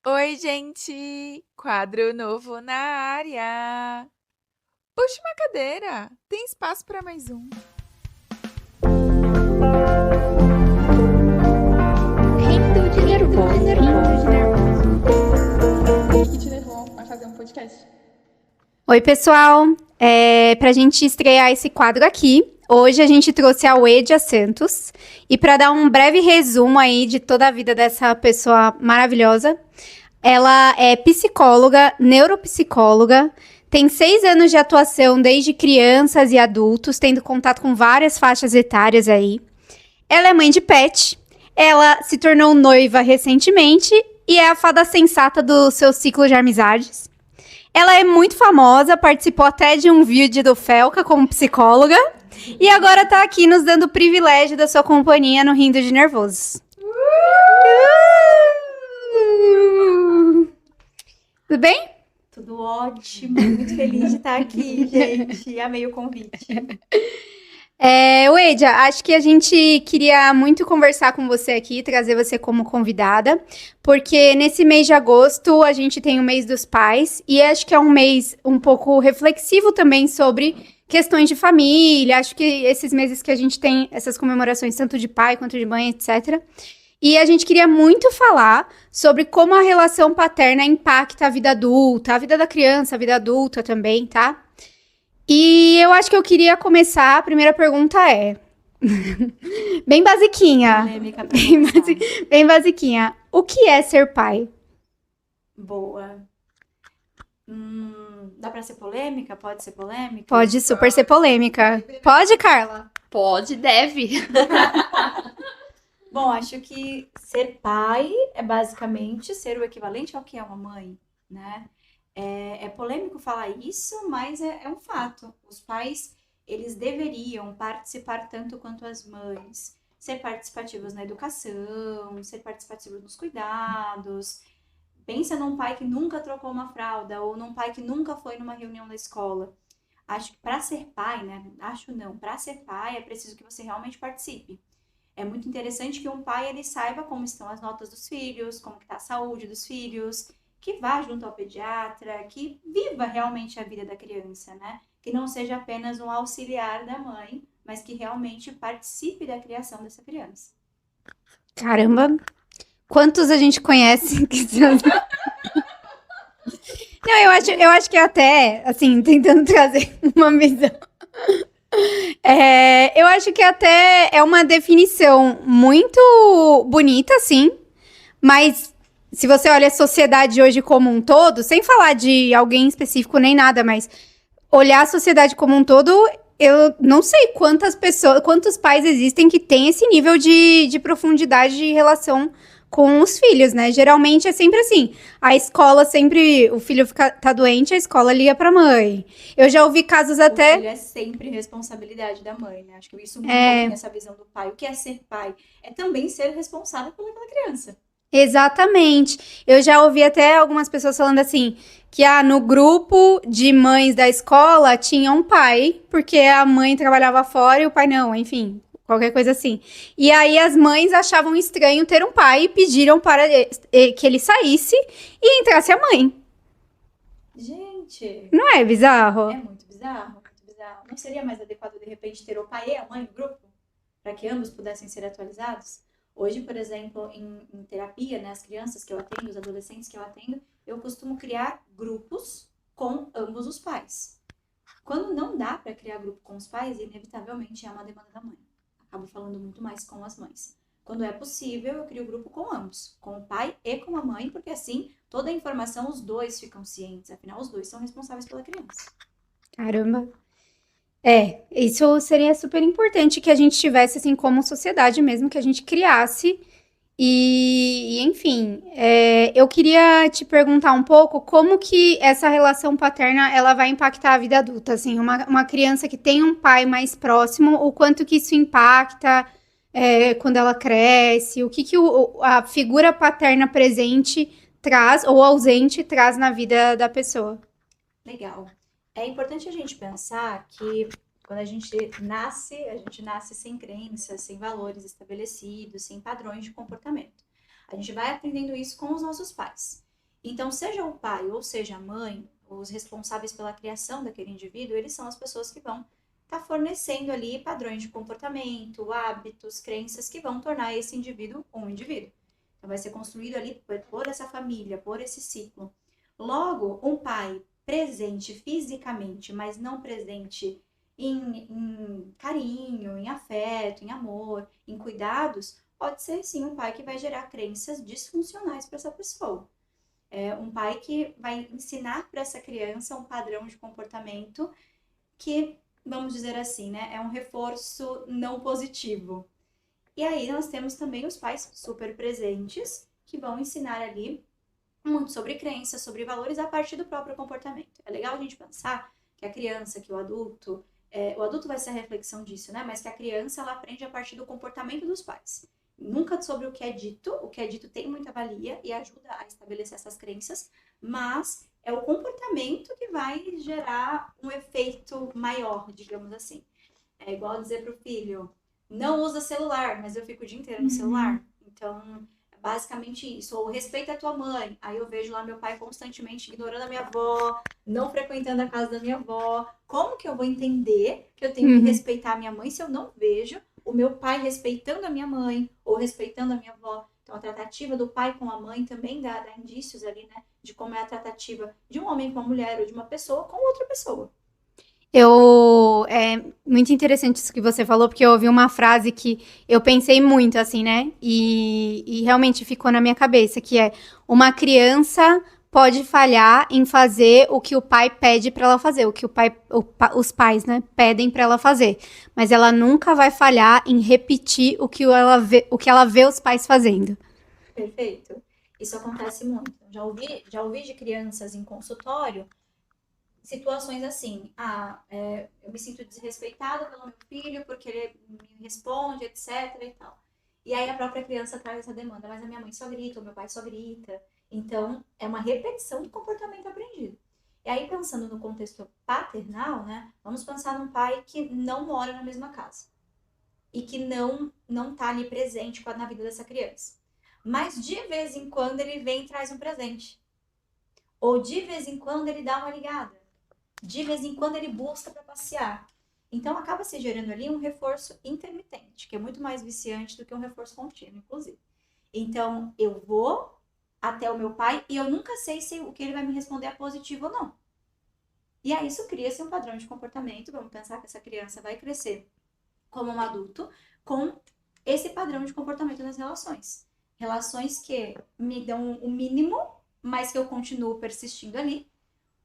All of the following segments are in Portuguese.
Oi, gente! Quadro novo na área. Puxa uma cadeira. Tem espaço para mais um. Rindo de nervoso, rindo de nervoso. O que te levou a fazer um podcast? Oi, pessoal. Pra gente estrear esse quadro aqui, hoje a gente trouxe a Uedia Santos. E para dar um breve resumo aí de toda a vida dessa pessoa maravilhosa, ela é psicóloga, neuropsicóloga, tem 6 anos de atuação desde crianças e adultos, tendo contato com várias faixas etárias aí. Ela é mãe de pet, ela se tornou noiva recentemente e é a fada sensata do seu ciclo de amizades. Ela é muito famosa, participou até de um vídeo do Felca como psicóloga e agora tá aqui nos dando o privilégio da sua companhia no Rindo de Nervosos. Tudo bem? Tudo ótimo, muito feliz de estar aqui, gente. Amei o convite. Uedia, acho que a gente queria muito conversar com você aqui, trazer você como convidada, porque nesse mês de agosto a gente tem o mês dos pais e acho que é um mês um pouco reflexivo também sobre questões de família. Acho que esses meses que a gente tem essas comemorações tanto de pai quanto de mãe, etc. E a gente queria muito falar sobre como a relação paterna impacta a vida adulta, a vida da criança, a vida adulta também, tá? E eu acho que eu queria começar. A primeira pergunta é. Bem basiquinha. Polêmica pra Bem, começar. bem basiquinha. O que é ser pai? Boa. Dá pra ser polêmica? Pode ser polêmica? Pode super ser polêmica. Pode, Carla? Pode, deve. Bom, acho que ser pai é basicamente ser o equivalente ao que é uma mãe, né? É polêmico falar isso, mas é um fato. Os pais, eles deveriam participar tanto quanto as mães, ser participativos na educação, ser participativos nos cuidados. Pensa num pai que nunca trocou uma fralda ou num pai que nunca foi numa reunião da escola. Acho que para ser pai, né? Acho não, para ser pai é preciso que você realmente participe. É muito interessante que um pai ele saiba como estão as notas dos filhos, como está a saúde dos filhos, que vá junto ao pediatra, que viva realmente a vida da criança, né? Que não seja apenas um auxiliar da mãe, mas que realmente participe da criação dessa criança. Caramba. Quantos a gente conhece que são... Não, eu acho que até, assim, tentando trazer uma visão. Eu acho que até é uma definição muito bonita, sim. Mas se você olha a sociedade hoje como um todo, sem falar de alguém específico nem nada, mas olhar a sociedade como um todo, eu não sei quantas pessoas, quantos pais existem que têm esse nível de profundidade de relação com os filhos, né? Geralmente é sempre assim. A escola sempre, o filho tá doente, a escola liga pra mãe. Eu já ouvi casos O até. filho é sempre responsabilidade da mãe, né? Acho que isso muda um pouquinho essa visão do pai. O que é ser pai? É também ser responsável pelaquela criança. Exatamente. Eu já ouvi até algumas pessoas falando assim, que no grupo de mães da escola tinha um pai, porque a mãe trabalhava fora e o pai não, enfim, qualquer coisa assim. E aí as mães achavam estranho ter um pai e pediram para que ele saísse e entrasse a mãe. Gente, Não é bizarro? é muito bizarro, muito bizarro. Não seria mais adequado, de repente, ter o pai e a mãe no grupo? Para que ambos pudessem ser atualizados? Hoje, por exemplo, em terapia, né, as crianças que eu atendo, os adolescentes que eu atendo, eu costumo criar grupos com ambos os pais. Quando não dá para criar grupo com os pais, inevitavelmente é uma demanda da mãe. Acabo falando muito mais com as mães. Quando é possível, eu crio grupo com ambos, com o pai e com a mãe, porque assim toda a informação os dois ficam cientes, afinal os dois são responsáveis pela criança. Caramba. Isso seria super importante que a gente tivesse, assim, como sociedade mesmo, que a gente criasse. Enfim, eu queria te perguntar um pouco como que essa relação paterna ela vai impactar a vida adulta, assim, uma criança que tem um pai mais próximo, o quanto que isso impacta quando ela cresce, o que que a figura paterna presente traz ou ausente traz na vida da pessoa. Legal. É importante a gente pensar que quando a gente nasce sem crenças, sem valores estabelecidos, sem padrões de comportamento. A gente vai aprendendo isso com os nossos pais. Então, seja o pai ou seja a mãe, os responsáveis pela criação daquele indivíduo, eles são as pessoas que vão estar fornecendo ali padrões de comportamento, hábitos, crenças que vão tornar esse indivíduo um indivíduo. Então, vai ser construído ali por essa família, por esse ciclo. Logo, um pai presente fisicamente, mas não presente em carinho, em afeto, em amor, em cuidados, pode ser sim um pai que vai gerar crenças disfuncionais para essa pessoa. É um pai que vai ensinar para essa criança um padrão de comportamento que, vamos dizer assim, né, é um reforço não positivo. E aí nós temos também os pais super presentes que vão ensinar ali muito sobre crenças, sobre valores a partir do próprio comportamento. É legal a gente pensar que a criança, que o adulto vai ser a reflexão disso, né? Mas que a criança ela aprende a partir do comportamento dos pais. Nunca sobre o que é dito tem muita valia e ajuda a estabelecer essas crenças, mas é o comportamento que vai gerar um efeito maior, digamos assim. É igual dizer para o filho, não usa celular, mas eu fico o dia inteiro no celular. Então, é basicamente isso. Ou respeita a tua mãe. Aí eu vejo lá meu pai constantemente ignorando a minha avó, não frequentando a casa da minha avó. Como que eu vou entender que eu tenho que respeitar a minha mãe se eu não vejo o meu pai respeitando a minha mãe ou respeitando a minha avó? Então, a tratativa do pai com a mãe também dá indícios ali, né? De como é a tratativa de um homem com uma mulher ou de uma pessoa com outra pessoa. É muito interessante isso que você falou, porque eu ouvi uma frase que eu pensei muito, assim, né? E realmente ficou na minha cabeça, que é: uma criança pode falhar em fazer o que o pai pede pra ela fazer, o que os pais, né, pedem pra ela fazer, mas ela nunca vai falhar em repetir o que ela vê os pais fazendo. Perfeito. Isso acontece muito. Já ouvi de crianças em consultório situações assim, eu me sinto desrespeitada pelo meu filho porque ele me responde, etc e tal. E aí a própria criança traz essa demanda, mas a minha mãe só grita, o meu pai só grita. Então, é uma repetição do comportamento aprendido. E aí, pensando no contexto paternal, né, vamos pensar num pai que não mora na mesma casa e que não tá ali presente na vida dessa criança. Mas de vez em quando ele vem e traz um presente. Ou de vez em quando ele dá uma ligada. De vez em quando ele busca para passear. Então acaba se gerando ali um reforço intermitente, que é muito mais viciante do que um reforço contínuo, inclusive. Então eu vou até o meu pai e eu nunca sei se o que ele vai me responder é positivo ou não. E aí isso cria-se um padrão de comportamento. Vamos pensar que essa criança vai crescer como um adulto com esse padrão de comportamento nas relações. Relações que me dão o mínimo, mas que eu continuo persistindo ali.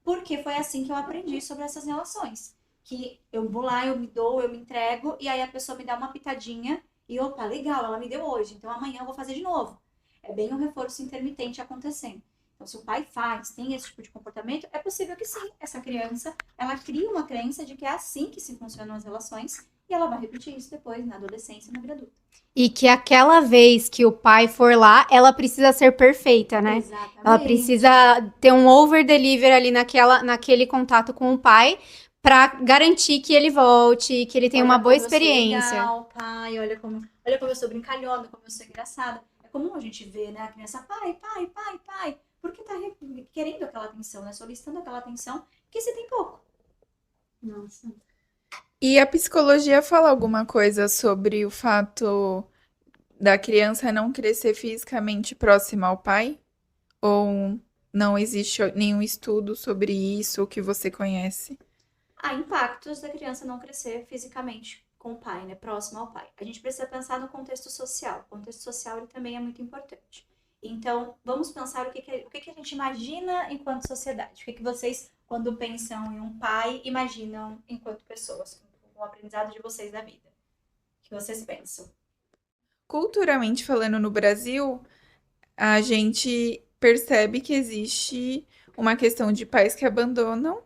Porque foi assim que eu aprendi sobre essas relações. Que eu vou lá, eu me dou, eu me entrego, e aí a pessoa me dá uma pitadinha, e opa, legal, ela me deu hoje, então amanhã eu vou fazer de novo. É bem um reforço intermitente acontecendo. Então, se o pai tem esse tipo de comportamento, é possível que sim, essa criança, ela cria uma crença de que é assim que se funcionam as relações, e ela vai repetir isso depois, na adolescência e na vida adulta. E que aquela vez que o pai for lá, ela precisa ser perfeita, né? Exatamente. Ela precisa ter um over-deliver ali naquele contato com o pai pra garantir que ele volte, que ele tenha uma boa experiência. Eu sou legal, pai, olha como eu sou brincalhona, como eu sou engraçada. É comum a gente ver, né, a criança, pai, porque tá querendo aquela atenção, né, solicitando aquela atenção, porque você tem pouco. Nossa. E a psicologia fala alguma coisa sobre o fato da criança não crescer fisicamente próxima ao pai? Ou não existe nenhum estudo sobre isso que você conhece? Há impactos da criança não crescer fisicamente com o pai, né, próximo ao pai. A gente precisa pensar no contexto social. O contexto social ele também é muito importante. Então, vamos pensar o que a gente imagina enquanto sociedade. O que vocês, quando pensam em um pai, imaginam enquanto pessoas, com o aprendizado de vocês da vida? O que vocês pensam? Culturalmente falando, no Brasil, a gente percebe que existe uma questão de pais que abandonam.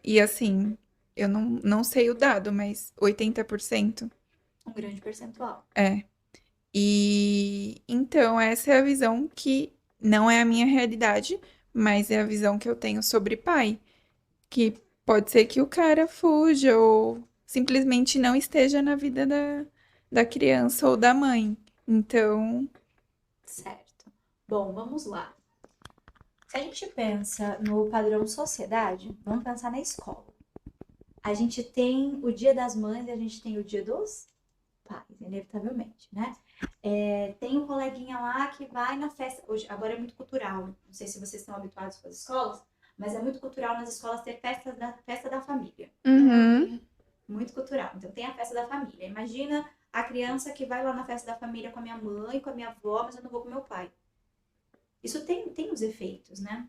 E assim, eu não sei o dado, mas 80%. Um grande percentual. É. E então essa é a visão que não é a minha realidade, mas é a visão que eu tenho sobre pai. Que pode ser que o cara fuja ou simplesmente não esteja na vida da criança ou da mãe. Então, Certo. Bom, vamos lá. Se a gente pensa no padrão sociedade, vamos pensar na escola. A gente tem o Dia das Mães e a gente tem o Dia dos Pais, inevitavelmente, né? Tem um coleguinha lá que vai na festa. Hoje, agora é muito cultural. Não sei se vocês estão habituados com as escolas, mas é muito cultural nas escolas ter festa da família. Uhum. Muito cultural. Então tem a festa da família. Imagina a criança que vai lá na festa da família com a minha mãe, com a minha avó, mas eu não vou com meu pai. Isso tem os efeitos, né?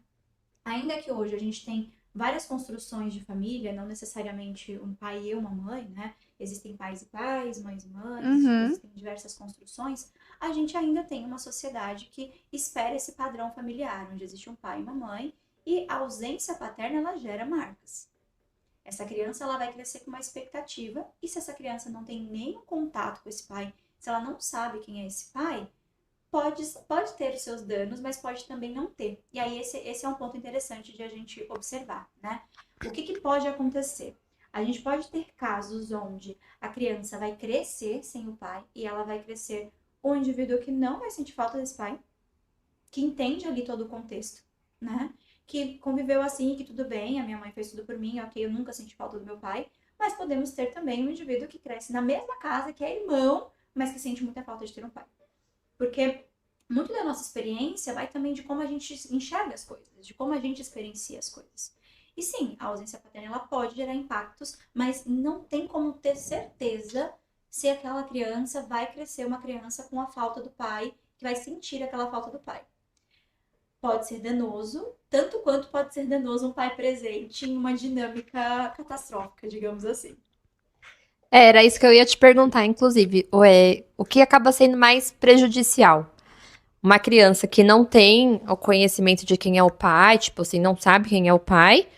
Ainda que hoje a gente tem várias construções de família, não necessariamente um pai e uma mãe, né? Existem pais e pais, mães e mães, Uhum. existem diversas construções. A gente ainda tem uma sociedade que espera esse padrão familiar, onde existe um pai e uma mãe, e a ausência paterna, ela gera marcas. Essa criança, ela vai crescer com uma expectativa, e se essa criança não tem nenhum contato com esse pai, se ela não sabe quem é esse pai, pode ter os seus danos, mas pode também não ter. E aí esse é um ponto interessante de a gente observar, né? O que pode acontecer? A gente pode ter casos onde a criança vai crescer sem o pai e ela vai crescer um indivíduo que não vai sentir falta desse pai, que entende ali todo o contexto, né? Que conviveu assim, que tudo bem, a minha mãe fez tudo por mim, ok, eu nunca senti falta do meu pai, mas podemos ter também um indivíduo que cresce na mesma casa, que é irmão, mas que sente muita falta de ter um pai. Porque muito da nossa experiência vai também de como a gente enxerga as coisas, de como a gente experiencia as coisas. E sim, a ausência paterna ela pode gerar impactos, mas não tem como ter certeza se aquela criança vai crescer uma criança com a falta do pai, que vai sentir aquela falta do pai. Pode ser danoso, tanto quanto pode ser danoso um pai presente em uma dinâmica catastrófica, digamos assim. Era isso que eu ia te perguntar, inclusive. O que acaba sendo mais prejudicial? Uma criança que não tem o conhecimento de quem é o pai, tipo assim, não sabe quem é o pai,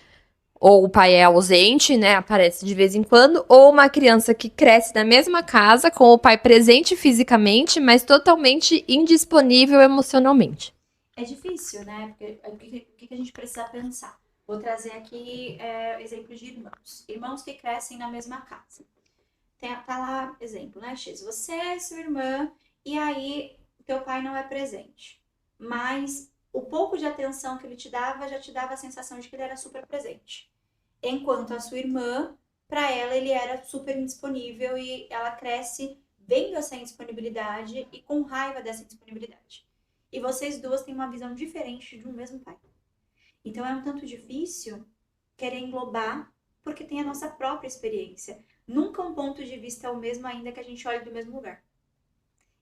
ou o pai é ausente, né, aparece de vez em quando, ou uma criança que cresce na mesma casa com o pai presente fisicamente, mas totalmente indisponível emocionalmente. É difícil, né? Porque o que a gente precisa pensar? Vou trazer aqui exemplos de irmãos. Irmãos que crescem na mesma casa. Tá lá, exemplo, né, X? Você é sua irmã e aí teu pai não é presente. Mas o pouco de atenção que ele te dava já te dava a sensação de que ele era super presente. Enquanto a sua irmã, para ela, ele era super indisponível e ela cresce vendo essa indisponibilidade e com raiva dessa indisponibilidade. E vocês duas têm uma visão diferente de um mesmo pai. Então é um tanto difícil querer englobar, porque tem a nossa própria experiência. Nunca um ponto de vista é o mesmo, ainda que a gente olhe do mesmo lugar.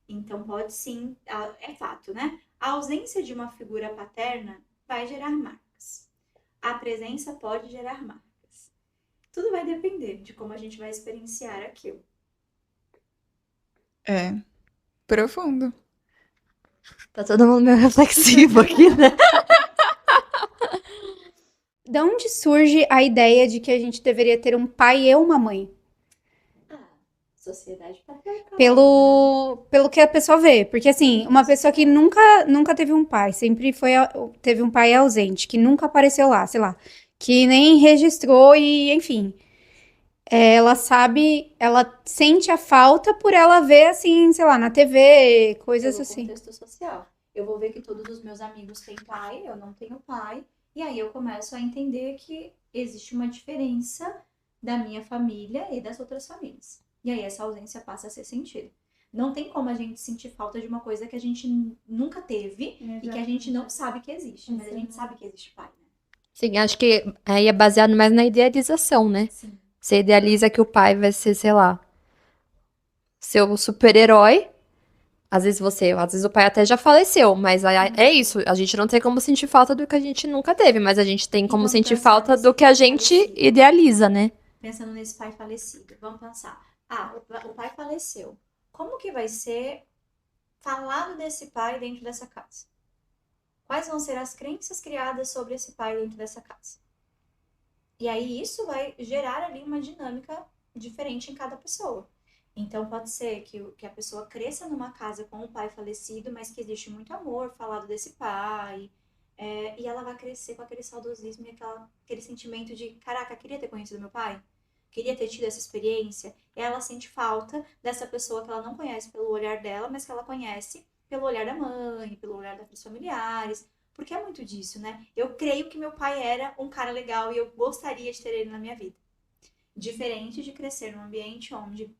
Então pode sim, é fato, né? A ausência de uma figura paterna vai gerar marcas. A presença pode gerar marcas. Tudo vai depender de como a gente vai experienciar aquilo. É. Profundo. Tá todo mundo meio reflexivo aqui, né? Da onde surge a ideia de que a gente deveria ter um pai e uma mãe? Sociedade patriarcal. Pelo que a pessoa vê. Porque, assim, uma pessoa que nunca teve um pai, sempre teve um pai ausente, que nunca apareceu lá, sei lá, que nem registrou e, enfim. Ela sabe, ela sente a falta por ela ver, assim, sei lá, na TV, coisas Pelo assim. contexto social. Eu vou ver que todos os meus amigos têm pai, eu não tenho pai, e aí eu começo a entender que existe uma diferença da minha família e das outras famílias. E aí essa ausência passa a ser sentida. Não tem como a gente sentir falta de uma coisa que a gente nunca teve e que a gente não sabe que existe, mas a gente sabe que existe pai, né? Sim, acho que aí é baseado mais na idealização, né? Sim. Você idealiza que o pai vai ser, sei lá, seu super-herói. Às vezes o pai até já faleceu, mas é isso. A gente não tem como sentir falta do que a gente nunca teve, mas a gente tem como vamos sentir pensar falta nesse do que a pai gente falecido. idealiza, né? Pensando nesse pai falecido, vamos pensar. O pai faleceu. Como que vai ser falado desse pai dentro dessa casa? Quais vão ser as crenças criadas sobre esse pai dentro dessa casa? E aí isso vai gerar ali uma dinâmica diferente em cada pessoa. Então pode ser que a pessoa cresça numa casa com um pai falecido, mas que existe muito amor falado desse pai. E ela vai crescer com aquele saudosismo e aquele sentimento de, caraca, queria ter conhecido meu pai. Queria ter tido essa experiência. E ela sente falta dessa pessoa que ela não conhece pelo olhar dela, mas que ela conhece pelo olhar da mãe, pelo olhar dos familiares. Porque é muito disso, né? Eu creio que meu pai era um cara legal e eu gostaria de ter ele na minha vida. Diferente de crescer num ambiente onde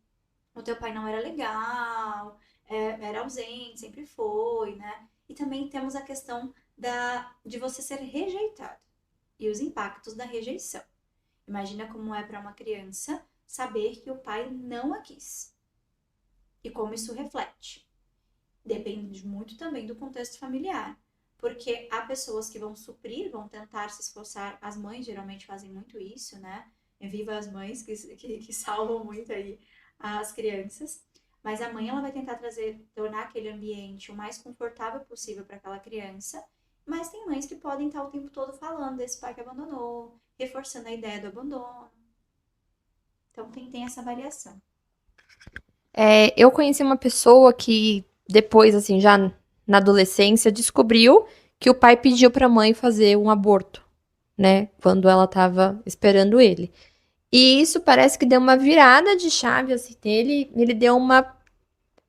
o teu pai não era legal, era ausente, sempre foi, né? E também temos a questão de você ser rejeitado e os impactos da rejeição. Imagina como é para uma criança saber que o pai não a quis e como isso reflete. Depende muito também do contexto familiar, porque há pessoas que vão suprir, vão tentar se esforçar. As mães geralmente fazem muito isso, né? Viva as mães que salvam muito aí as crianças. Mas a mãe ela vai tentar tornar aquele ambiente o mais confortável possível para aquela criança. Mas tem mães que podem estar o tempo todo falando desse pai que abandonou, reforçando a ideia do abandono. Então tem essa variação. Eu conheci uma pessoa que depois, assim, já na adolescência, descobriu que o pai pediu pra mãe fazer um aborto, né? Quando ela tava esperando ele. E isso parece que deu uma virada de chave, assim, nele. Ele deu uma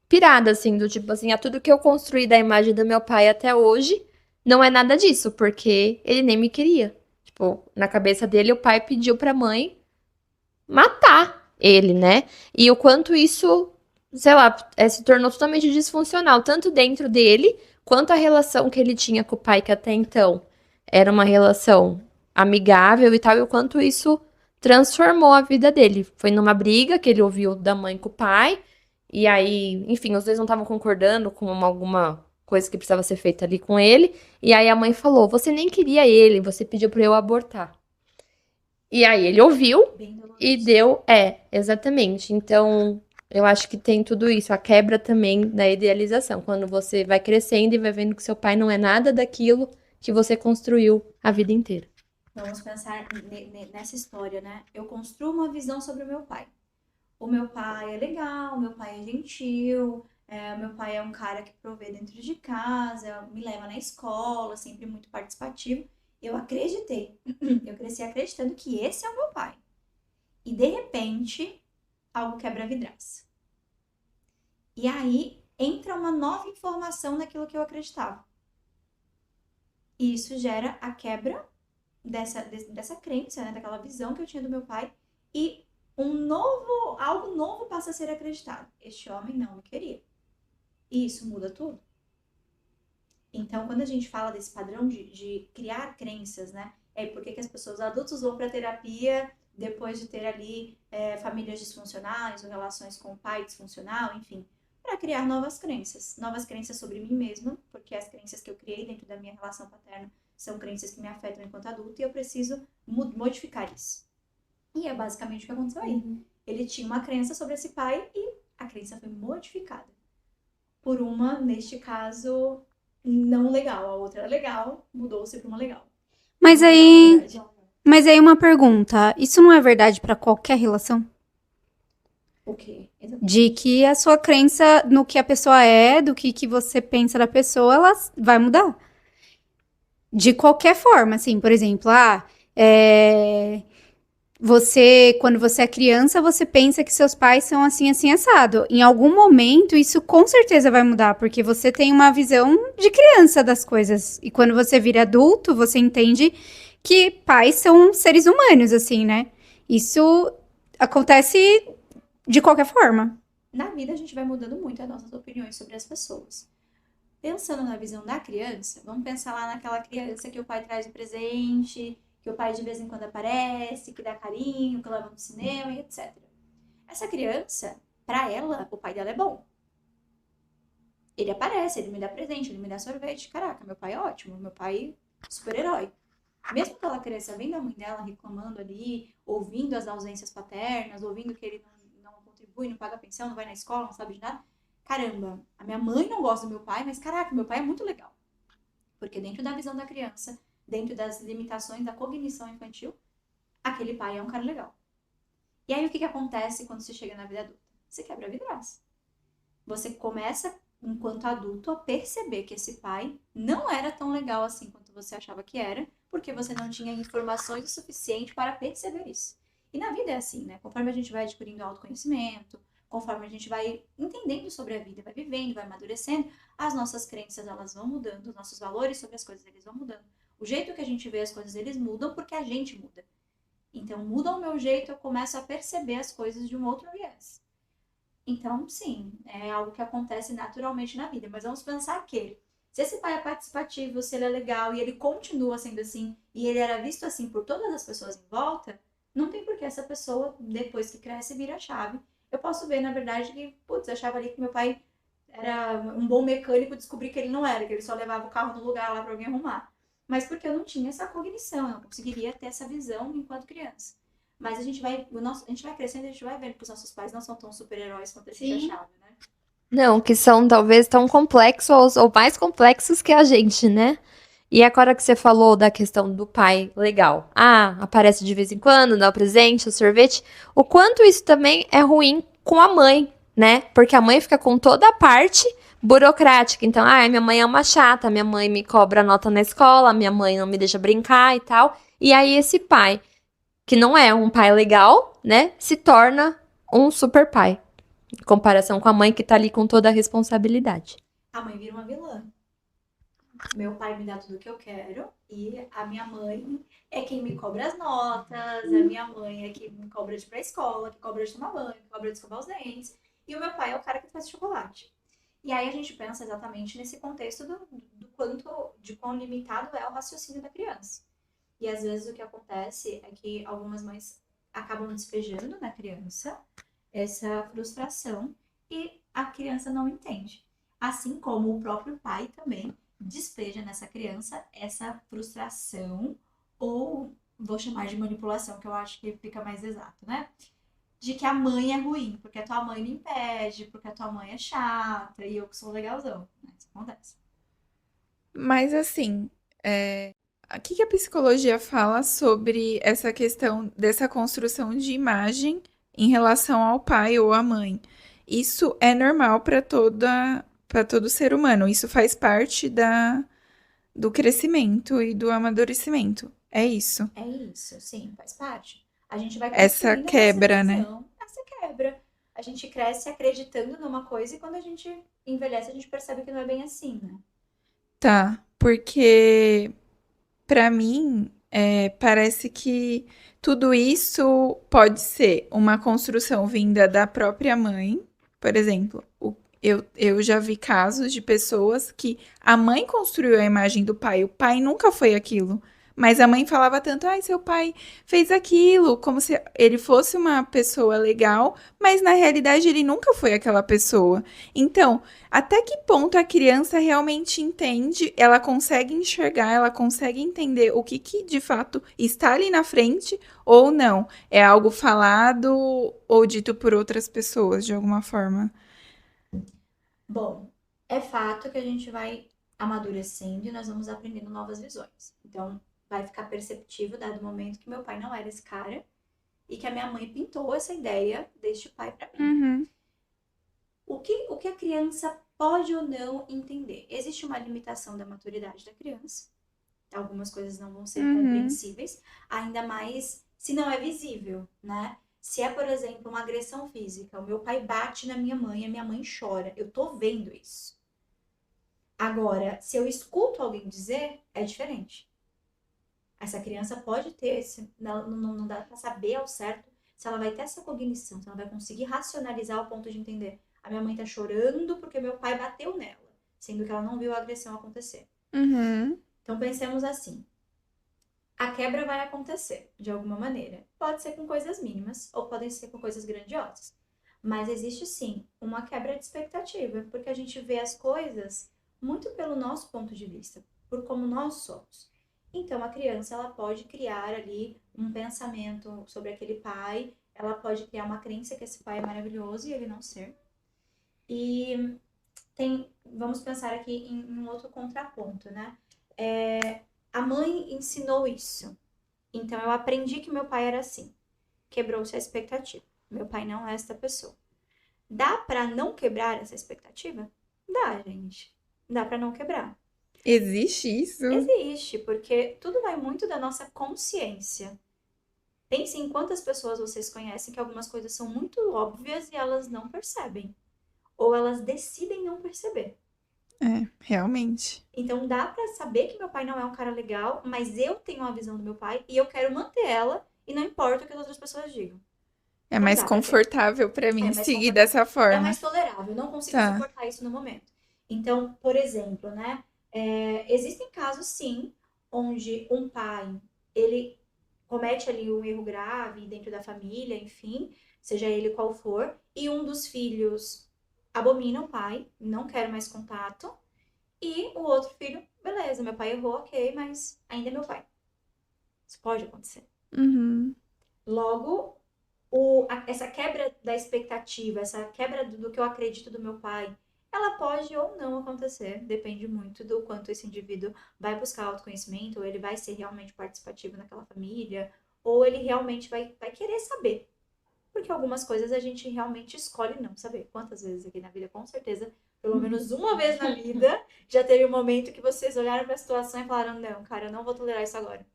pirada, assim, do tipo assim, tudo que eu construí da imagem do meu pai até hoje não é nada disso, porque ele nem me queria. Tipo, na cabeça dele, o pai pediu pra mãe matar ele, né? E o quanto isso, sei lá, se tornou totalmente disfuncional, tanto dentro dele, quanto a relação que ele tinha com o pai, que até então era uma relação amigável e tal, e o quanto isso transformou a vida dele. Foi numa briga que ele ouviu da mãe com o pai, e aí, enfim, os dois não estavam concordando com alguma coisa que precisava ser feita ali com ele, e aí a mãe falou: "Você nem queria ele, você pediu pra eu abortar." E aí ele ouviu Bem doloroso. e deu, exatamente. Então, eu acho que tem tudo isso, a quebra também da idealização, quando você vai crescendo e vai vendo que seu pai não é nada daquilo que você construiu a vida inteira. Vamos pensar nessa história, né? Eu construo uma visão sobre o meu pai. O meu pai é legal, o meu pai é gentil, o meu pai é um cara que provê dentro de casa, me leva na escola, sempre muito participativo. Eu acreditei, eu cresci acreditando que esse é o meu pai. E de repente, algo quebra a vidraça. E aí entra uma nova informação naquilo que eu acreditava. E isso gera a quebra dessa crença, né? Daquela visão que eu tinha do meu pai. E algo novo passa a ser acreditado. Este homem não me queria. E isso muda tudo. Então, quando a gente fala desse padrão de criar crenças, né? Por que as pessoas adultas vão para terapia depois de ter ali famílias disfuncionais ou relações com o pai disfuncional, enfim, para criar novas crenças sobre mim mesma, porque as crenças que eu criei dentro da minha relação paterna são crenças que me afetam enquanto adulto e eu preciso modificar isso. E é basicamente o que aconteceu aí. Ele tinha uma crença sobre esse pai e a crença foi modificada por uma, neste caso, não legal. A outra era legal, mudou-se para uma legal. Mas aí uma pergunta, isso não é verdade pra qualquer relação? O quê? De que a sua crença no que a pessoa é, do que você pensa da pessoa, ela vai mudar. De qualquer forma, assim, por exemplo, quando você é criança, você pensa que seus pais são assim, assim, assado. Em algum momento, isso com certeza vai mudar, porque você tem uma visão de criança das coisas. E quando você vira adulto, você entende que pais são seres humanos, assim, né? Isso acontece de qualquer forma. Na vida, a gente vai mudando muito as nossas opiniões sobre as pessoas. Pensando na visão da criança, vamos pensar lá naquela criança que o pai traz de presente, que o pai de vez em quando aparece, que dá carinho, que leva no cinema e etc. Essa criança, pra ela, o pai dela é bom. Ele aparece, ele me dá presente, ele me dá sorvete. Caraca, meu pai é ótimo, meu pai é super-herói. Mesmo que ela criança vendo a mãe dela reclamando ali, ouvindo as ausências paternas, ouvindo que ele não contribui, não paga pensão, não vai na escola, não sabe de nada. Caramba, a minha mãe não gosta do meu pai, mas caraca, meu pai é muito legal. Porque dentro da visão da criança, dentro das limitações da cognição infantil, aquele pai é um cara legal. E aí o que acontece quando você chega na vida adulta? Você quebra a vidraça. Você começa, enquanto adulto, a perceber que esse pai não era tão legal assim quanto você achava que era, porque você não tinha informações o suficiente para perceber isso. E na vida é assim, né? Conforme a gente vai adquirindo autoconhecimento, conforme a gente vai entendendo sobre a vida, vai vivendo, vai amadurecendo, as nossas crenças, elas vão mudando, os nossos valores sobre as coisas, eles vão mudando. O jeito que a gente vê as coisas, eles mudam porque a gente muda. Então, muda o meu jeito, eu começo a perceber as coisas de um outro viés. Então, sim, é algo que acontece naturalmente na vida. Mas vamos pensar que, se esse pai é participativo, se ele é legal e ele continua sendo assim, e ele era visto assim por todas as pessoas em volta, não tem por que essa pessoa, depois que cresce, vira a chave. Eu posso ver, na verdade, que, putz, eu achava ali que meu pai era um bom mecânico, descobri que ele não era, que ele só levava o carro no lugar lá para alguém arrumar. Mas porque eu não tinha essa cognição, eu não conseguiria ter essa visão enquanto criança. Mas a gente vai crescendo e a gente vai vendo que os nossos pais não são tão super-heróis quanto a gente Sim. achava, né? Não, que são talvez tão complexos ou mais complexos que a gente, né? E agora que você falou da questão do pai legal. Ah, aparece de vez em quando, dá o presente, o sorvete. O quanto isso também é ruim com a mãe, né? Porque a mãe fica com toda a parte burocrática. Então, minha mãe é uma chata, minha mãe me cobra nota na escola, minha mãe não me deixa brincar e tal. E aí esse pai, que não é um pai legal, né, se torna um super pai. Em comparação com a mãe que tá ali com toda a responsabilidade. A mãe vira uma vilã. Meu pai me dá tudo que eu quero e a minha mãe é quem me cobra as notas, a minha mãe é quem me cobra de ir pra escola, que cobra de tomar banho, que cobra de escovar os dentes, e o meu pai é o cara que faz chocolate. E aí a gente pensa exatamente nesse contexto de quão limitado é o raciocínio da criança. E às vezes o que acontece é que algumas mães acabam despejando na criança essa frustração e a criança não entende. Assim como o próprio pai também despeja nessa criança essa frustração, ou vou chamar de manipulação, que eu acho que fica mais exato, né? De que a mãe é ruim, porque a tua mãe me impede, porque a tua mãe é chata e eu que sou legalzão. Né? Isso acontece. Mas assim, o que que a psicologia fala sobre essa questão dessa construção de imagem em relação ao pai ou à mãe? Isso é normal para todo ser humano. Isso faz parte do crescimento e do amadurecimento. É isso. É isso, sim, faz parte. A gente vai Essa construindo a nossa quebra, né? visão, essa quebra. A gente cresce acreditando numa coisa e quando a gente envelhece, a gente percebe que não é bem assim, né? Tá, porque pra mim parece que tudo isso pode ser uma construção vinda da própria mãe. Por exemplo, eu já vi casos de pessoas que a mãe construiu a imagem do pai, o pai nunca foi aquilo. Mas a mãe falava tanto, ai, seu pai fez aquilo, como se ele fosse uma pessoa legal, mas na realidade ele nunca foi aquela pessoa. Então, até que ponto a criança realmente entende, ela consegue enxergar, ela consegue entender o que de fato está ali na frente ou não? É algo falado ou dito por outras pessoas de alguma forma? Bom, é fato que a gente vai amadurecendo e nós vamos aprendendo novas visões. Então, vai ficar perceptível, dado o momento, que meu pai não era esse cara e que a minha mãe pintou essa ideia deste pai para mim. Uhum. O que a criança pode ou não entender? Existe uma limitação da maturidade da criança. Algumas coisas não vão ser compreensíveis, ainda mais se não é visível, né? Se é, por exemplo, uma agressão física, o meu pai bate na minha mãe, a minha mãe chora. Eu tô vendo isso. Agora, se eu escuto alguém dizer, é diferente. Essa criança pode ter esse. Não dá pra saber ao certo se ela vai ter essa cognição, se ela vai conseguir racionalizar ao ponto de entender. A minha mãe tá chorando porque meu pai bateu nela, sendo que ela não viu a agressão acontecer. Uhum. Então pensemos assim. A quebra vai acontecer, de alguma maneira. Pode ser com coisas mínimas, ou podem ser com coisas grandiosas. Mas existe sim uma quebra de expectativa, porque a gente vê as coisas muito pelo nosso ponto de vista, por como nós somos. Então a criança ela pode criar ali um pensamento sobre aquele pai, ela pode criar uma crença que esse pai é maravilhoso e ele não ser. E vamos pensar aqui em um outro contraponto, né? A mãe ensinou isso. Então eu aprendi que meu pai era assim. Quebrou-se a expectativa. Meu pai não é esta pessoa. Dá pra não quebrar essa expectativa? Dá, gente. Dá pra não quebrar. Existe isso? Existe, porque tudo vai muito da nossa consciência. Pense em quantas pessoas vocês conhecem que algumas coisas são muito óbvias e elas não percebem. Ou elas decidem não perceber. É, realmente. Então dá pra saber que meu pai não é um cara legal, mas eu tenho uma visão do meu pai e eu quero manter ela e não importa o que as outras pessoas digam. É Não mais dá pra ter. confortável pra mim É mais seguir confortável. dessa É forma. mais tolerável. Eu não consigo Tá. suportar isso no momento. Então, por exemplo, né? Existem casos, sim, onde um pai, ele comete ali um erro grave dentro da família, enfim, seja ele qual for, e um dos filhos abomina o pai, não quer mais contato, e o outro filho, beleza, meu pai errou, ok, mas ainda é meu pai. Isso pode acontecer. Uhum. Logo, essa quebra da expectativa, essa quebra do que eu acredito do meu pai, ela pode ou não acontecer, depende muito do quanto esse indivíduo vai buscar autoconhecimento, ou ele vai ser realmente participativo naquela família, ou ele realmente vai querer saber. Porque algumas coisas a gente realmente escolhe não saber. Quantas vezes aqui na vida, com certeza, pelo menos uma vez na vida, já teve um momento que vocês olharam para a situação e falaram: não, cara, eu não vou tolerar isso agora.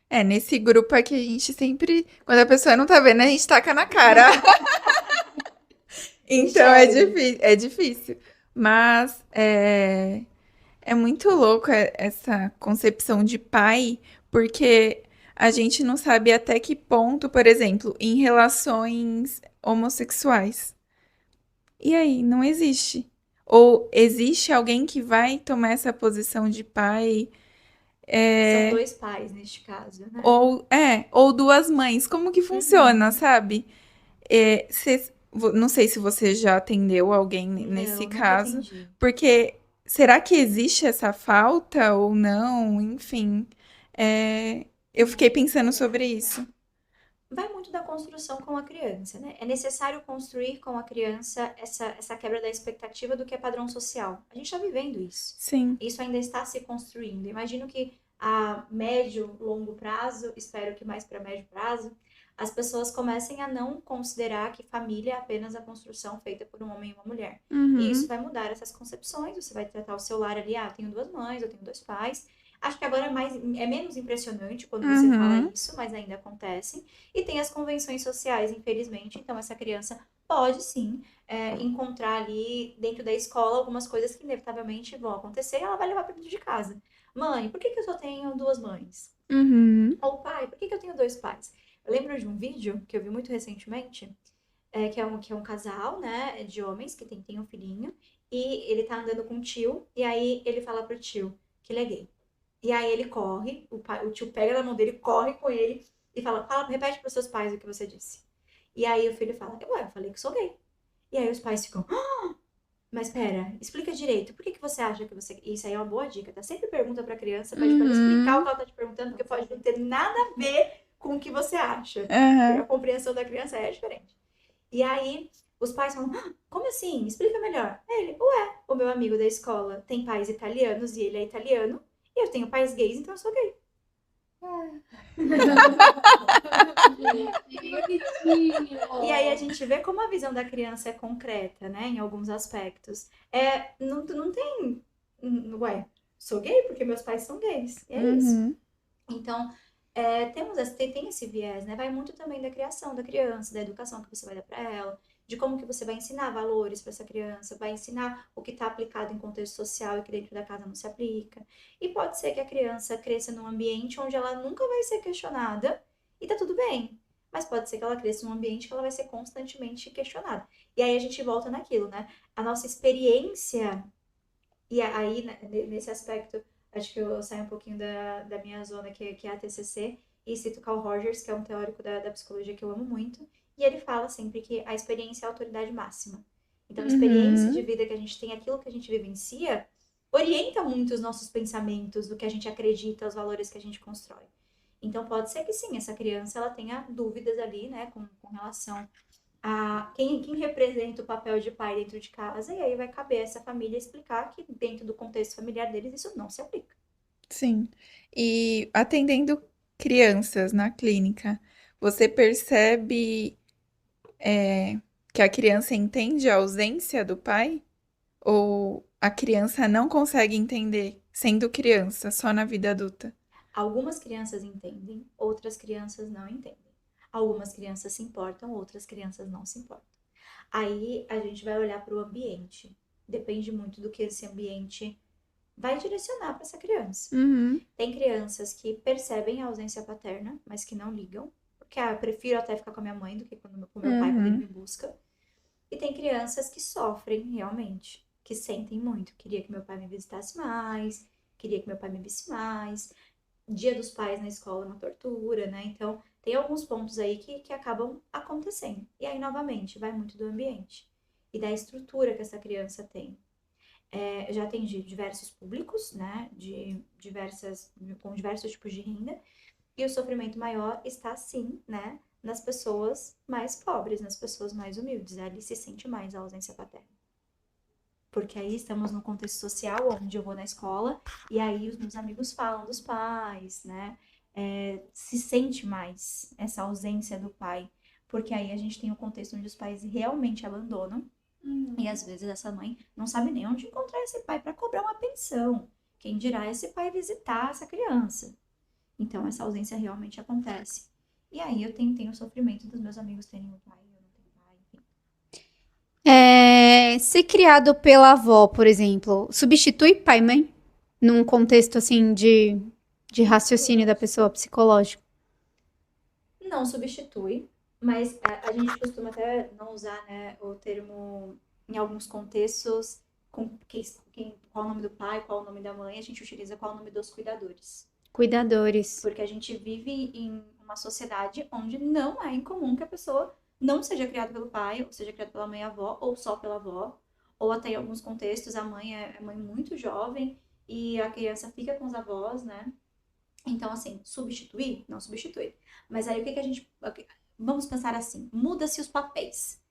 É, nesse grupo aqui a gente sempre, quando a pessoa não tá vendo, a gente taca na cara. Então Enxergue. é difícil. Mas é muito louco essa concepção de pai, porque a gente não sabe até que ponto, por exemplo, em relações homossexuais. E aí, não existe. Ou existe alguém que vai tomar essa posição de pai, São é, dois pais neste caso, né? ou duas mães. Como que funciona, Uhum. sabe? Não sei se você já atendeu alguém nesse Não, nunca caso, atendi. porque será que existe essa falta ou não? Enfim, eu fiquei pensando sobre isso. Vai muito da construção com a criança, né? É necessário construir com a criança essa quebra da expectativa do que é padrão social. A gente está vivendo isso. Sim. Isso ainda está se construindo. Imagino que a médio, longo prazo, espero que mais para médio prazo, as pessoas comecem a não considerar que família é apenas a construção feita por um homem e uma mulher. E isso Uhum. vai mudar essas concepções. Você vai tratar o seu lar ali, eu tenho duas mães, eu tenho dois pais. Acho que agora é menos impressionante quando você fala Uhum. isso, mas ainda acontece. E tem as convenções sociais, infelizmente. Então, essa criança pode sim encontrar ali dentro da escola algumas coisas que inevitavelmente vão acontecer e ela vai levar para dentro de casa. Mãe, por que que eu só tenho duas mães? Uhum. Ou pai, por que que eu tenho dois pais? Eu lembro de um vídeo que eu vi muito recentemente, que é um casal, né, de homens que tem um filhinho, e ele tá andando com um tio, e aí ele fala pro tio que ele é gay. E aí ele corre, o tio pega na mão dele, corre com ele e fala, repete pros seus pais o que você disse. E aí o filho fala, ué, eu falei que sou gay. E aí os pais ficam, mas pera, explica direito, por que que você acha que você... Isso aí é uma boa dica, tá? Sempre pergunta pra criança, pede pra ela explicar o Uhum. que ela tá te perguntando, porque pode não ter nada a ver com o que você acha. Porque a Aham. compreensão da criança é diferente. E aí os pais falam, como assim? Explica melhor. Aí ele, ué, o meu amigo da escola tem pais italianos e ele é italiano, e eu tenho pais gays, então eu sou gay. Que bonitinho. E aí a gente vê como a visão da criança é concreta, né, em alguns aspectos. Não tem, ué, sou gay porque meus pais são gays, e é isso. Uhum. Então, tem esse viés, né? Vai muito também da criação da criança, da educação que você vai dar para ela, de como que você vai ensinar valores para essa criança, vai ensinar o que está aplicado em contexto social e que dentro da casa não se aplica. E pode ser que a criança cresça num ambiente onde ela nunca vai ser questionada e tá tudo bem. Mas pode ser que ela cresça num ambiente que ela vai ser constantemente questionada. E aí a gente volta naquilo, né? A nossa experiência, e aí né, nesse aspecto acho que eu saio um pouquinho da minha zona, que é a TCC, e cito Carl Rogers, que é um teórico da psicologia que eu amo muito, e ele fala sempre que a experiência é a autoridade máxima. Então, a experiência de Uhum. vida que a gente tem, aquilo que a gente vivencia, orienta muito os nossos pensamentos, do que a gente acredita, os valores que a gente constrói. Então, pode ser que sim, essa criança ela tenha dúvidas ali, né, com relação a quem representa o papel de pai dentro de casa, e aí vai caber essa família explicar que dentro do contexto familiar deles isso não se aplica. Sim. E atendendo crianças na clínica, você percebe, que a criança entende a ausência do pai? Ou a criança não consegue entender sendo criança, só na vida adulta? Algumas crianças entendem, outras crianças não entendem. Algumas crianças se importam, outras crianças não se importam. Aí a gente vai olhar para o ambiente. Depende muito do que esse ambiente vai direcionar para essa criança. Uhum. Tem crianças que percebem a ausência paterna, mas que não ligam. Porque eu prefiro até ficar com a minha mãe do que com o meu pai quando ele me busca. E tem crianças que sofrem realmente, que sentem muito. Queria que meu pai me visitasse mais, queria que meu pai me visse mais. Dia dos pais na escola é uma tortura, né? Então, tem alguns pontos aí que acabam acontecendo. E aí, novamente, vai muito do ambiente e da estrutura que essa criança tem. Já atendi diversos públicos, né? Com diversos tipos de renda. E o sofrimento maior está, sim, né? Nas pessoas mais pobres, nas pessoas mais humildes. Ali se sente mais a ausência paterna. Porque aí estamos num contexto social onde eu vou na escola e aí os meus amigos falam dos pais, né? Se sente mais essa ausência do pai. Porque aí a gente tem um contexto onde os pais realmente abandonam. E às vezes essa mãe não sabe nem onde encontrar esse pai para cobrar uma pensão. Quem dirá esse pai visitar essa criança. Então essa ausência realmente acontece. E aí eu tenho o sofrimento dos meus amigos terem um pai, eu não tenho pai, enfim. Ser criado pela avó, por exemplo, substitui pai e mãe? Num contexto, assim, de raciocínio da pessoa, psicológico. Não substitui, mas a gente costuma até não usar, né, o termo em alguns contextos qual o nome do pai, qual o nome da mãe, a gente utiliza qual o nome dos cuidadores. Cuidadores. Porque a gente vive em uma sociedade onde não é incomum que a pessoa não seja criada pelo pai, ou seja criada pela mãe e avó, ou só pela avó, ou até em alguns contextos a mãe é mãe muito jovem e a criança fica com os avós, né? Então, assim, substituir? Não substitui. Mas aí o que a gente... Vamos pensar assim, muda-se os papéis.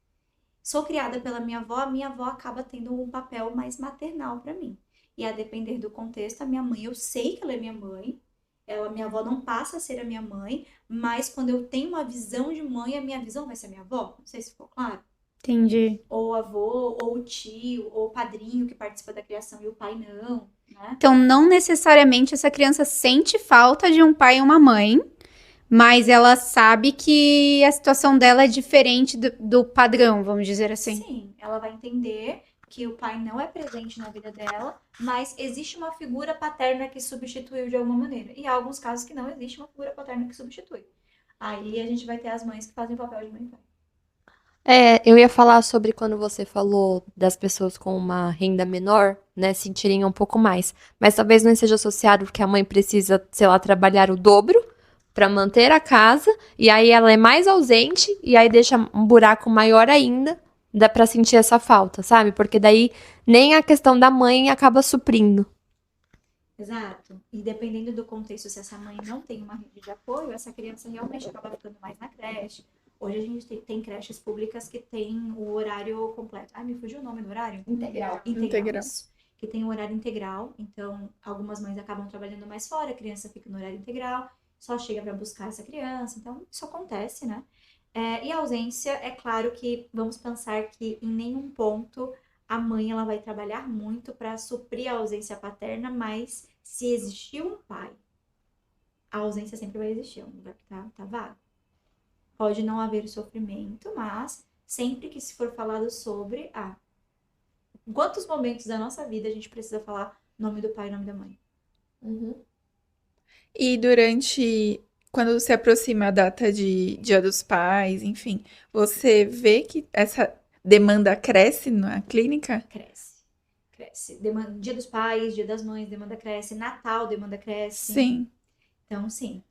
Sou criada pela minha avó acaba tendo um papel mais maternal para mim. E a depender do contexto, a minha mãe, eu sei que ela é minha mãe, minha avó não passa a ser a minha mãe, mas quando eu tenho uma visão de mãe, a minha visão vai ser a minha avó. Não sei se ficou claro. Entendi. Ou o avô, ou o tio, ou o padrinho que participa da criação e o pai não, né? Então, não necessariamente essa criança sente falta de um pai e uma mãe, mas ela sabe que a situação dela é diferente do padrão, vamos dizer assim. Sim, ela vai entender que o pai não é presente na vida dela, mas existe uma figura paterna que substituiu de alguma maneira. E há alguns casos que não existe uma figura paterna que substitui. Aí a gente vai ter as mães que fazem o papel de mãe e pai. Eu ia falar sobre quando você falou das pessoas com uma renda menor, né, sentirem um pouco mais. Mas talvez não seja associado porque a mãe precisa, sei lá, trabalhar o dobro para manter a casa, e aí ela é mais ausente, e aí deixa um buraco maior ainda, dá pra sentir essa falta, sabe? Porque daí nem a questão da mãe acaba suprindo. Exato. E dependendo do contexto, se essa mãe não tem uma rede de apoio, essa criança realmente acaba ficando mais na creche. Hoje a gente tem creches públicas que tem o horário completo. Me fugiu o nome do horário? Integral. Integral. Isso. Que tem o horário integral. Então, algumas mães acabam trabalhando mais fora, a criança fica no horário integral, só chega para buscar essa criança. Então, isso acontece, né? E a ausência, é claro que vamos pensar que em nenhum ponto a mãe ela vai trabalhar muito para suprir a ausência paterna, mas se existir um pai, a ausência sempre vai existir, é um lugar que tá vago. Pode não haver sofrimento, mas sempre que se for falado sobre, quantos momentos da nossa vida a gente precisa falar nome do pai e nome da mãe? E quando se aproxima a data de Dia dos Pais, enfim, você vê que essa demanda cresce na clínica? Cresce. Dia dos pais, dia das mães, demanda cresce. Natal, demanda cresce. Sim. Então, sim.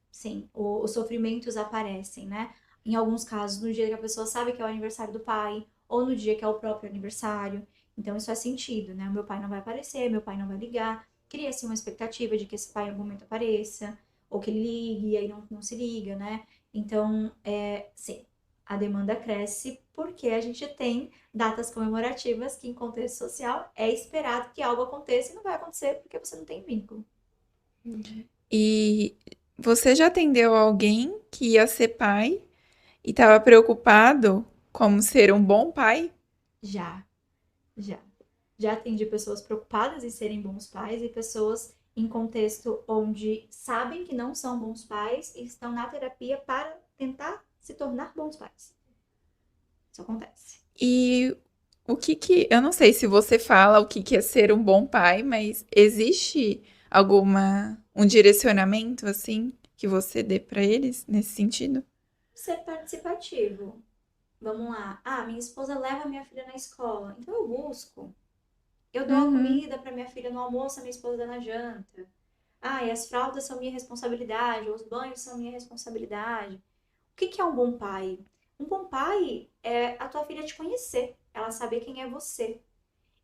Os sofrimentos aparecem, né? Em alguns casos, no dia que a pessoa sabe que é o aniversário do pai, ou no dia que é o próprio aniversário. Então, isso é sentido, né? O meu pai não vai aparecer, meu pai não vai ligar. Cria-se uma expectativa de que esse pai em algum momento apareça, ou que ele ligue, e aí não se liga, né? Então, sim, a demanda cresce porque a gente tem datas comemorativas que, em contexto social, é esperado que algo aconteça e não vai acontecer porque você não tem vínculo. E você já atendeu alguém que ia ser pai e estava preocupado como ser um bom pai? Já atendi pessoas preocupadas em serem bons pais e pessoas em contexto onde sabem que não são bons pais e estão na terapia para tentar se tornar bons pais. Isso acontece. E eu não sei se você fala o que que é ser um bom pai, mas existe um direcionamento assim que você dê pra eles nesse sentido? Ser participativo. Vamos lá. Minha esposa leva minha filha na escola, então eu busco. Eu dou a comida para minha filha no almoço, a minha esposa dá na janta. E as fraldas são minha responsabilidade, os banhos são minha responsabilidade. O que que é um bom pai? Um bom pai é a tua filha te conhecer, ela saber quem é você.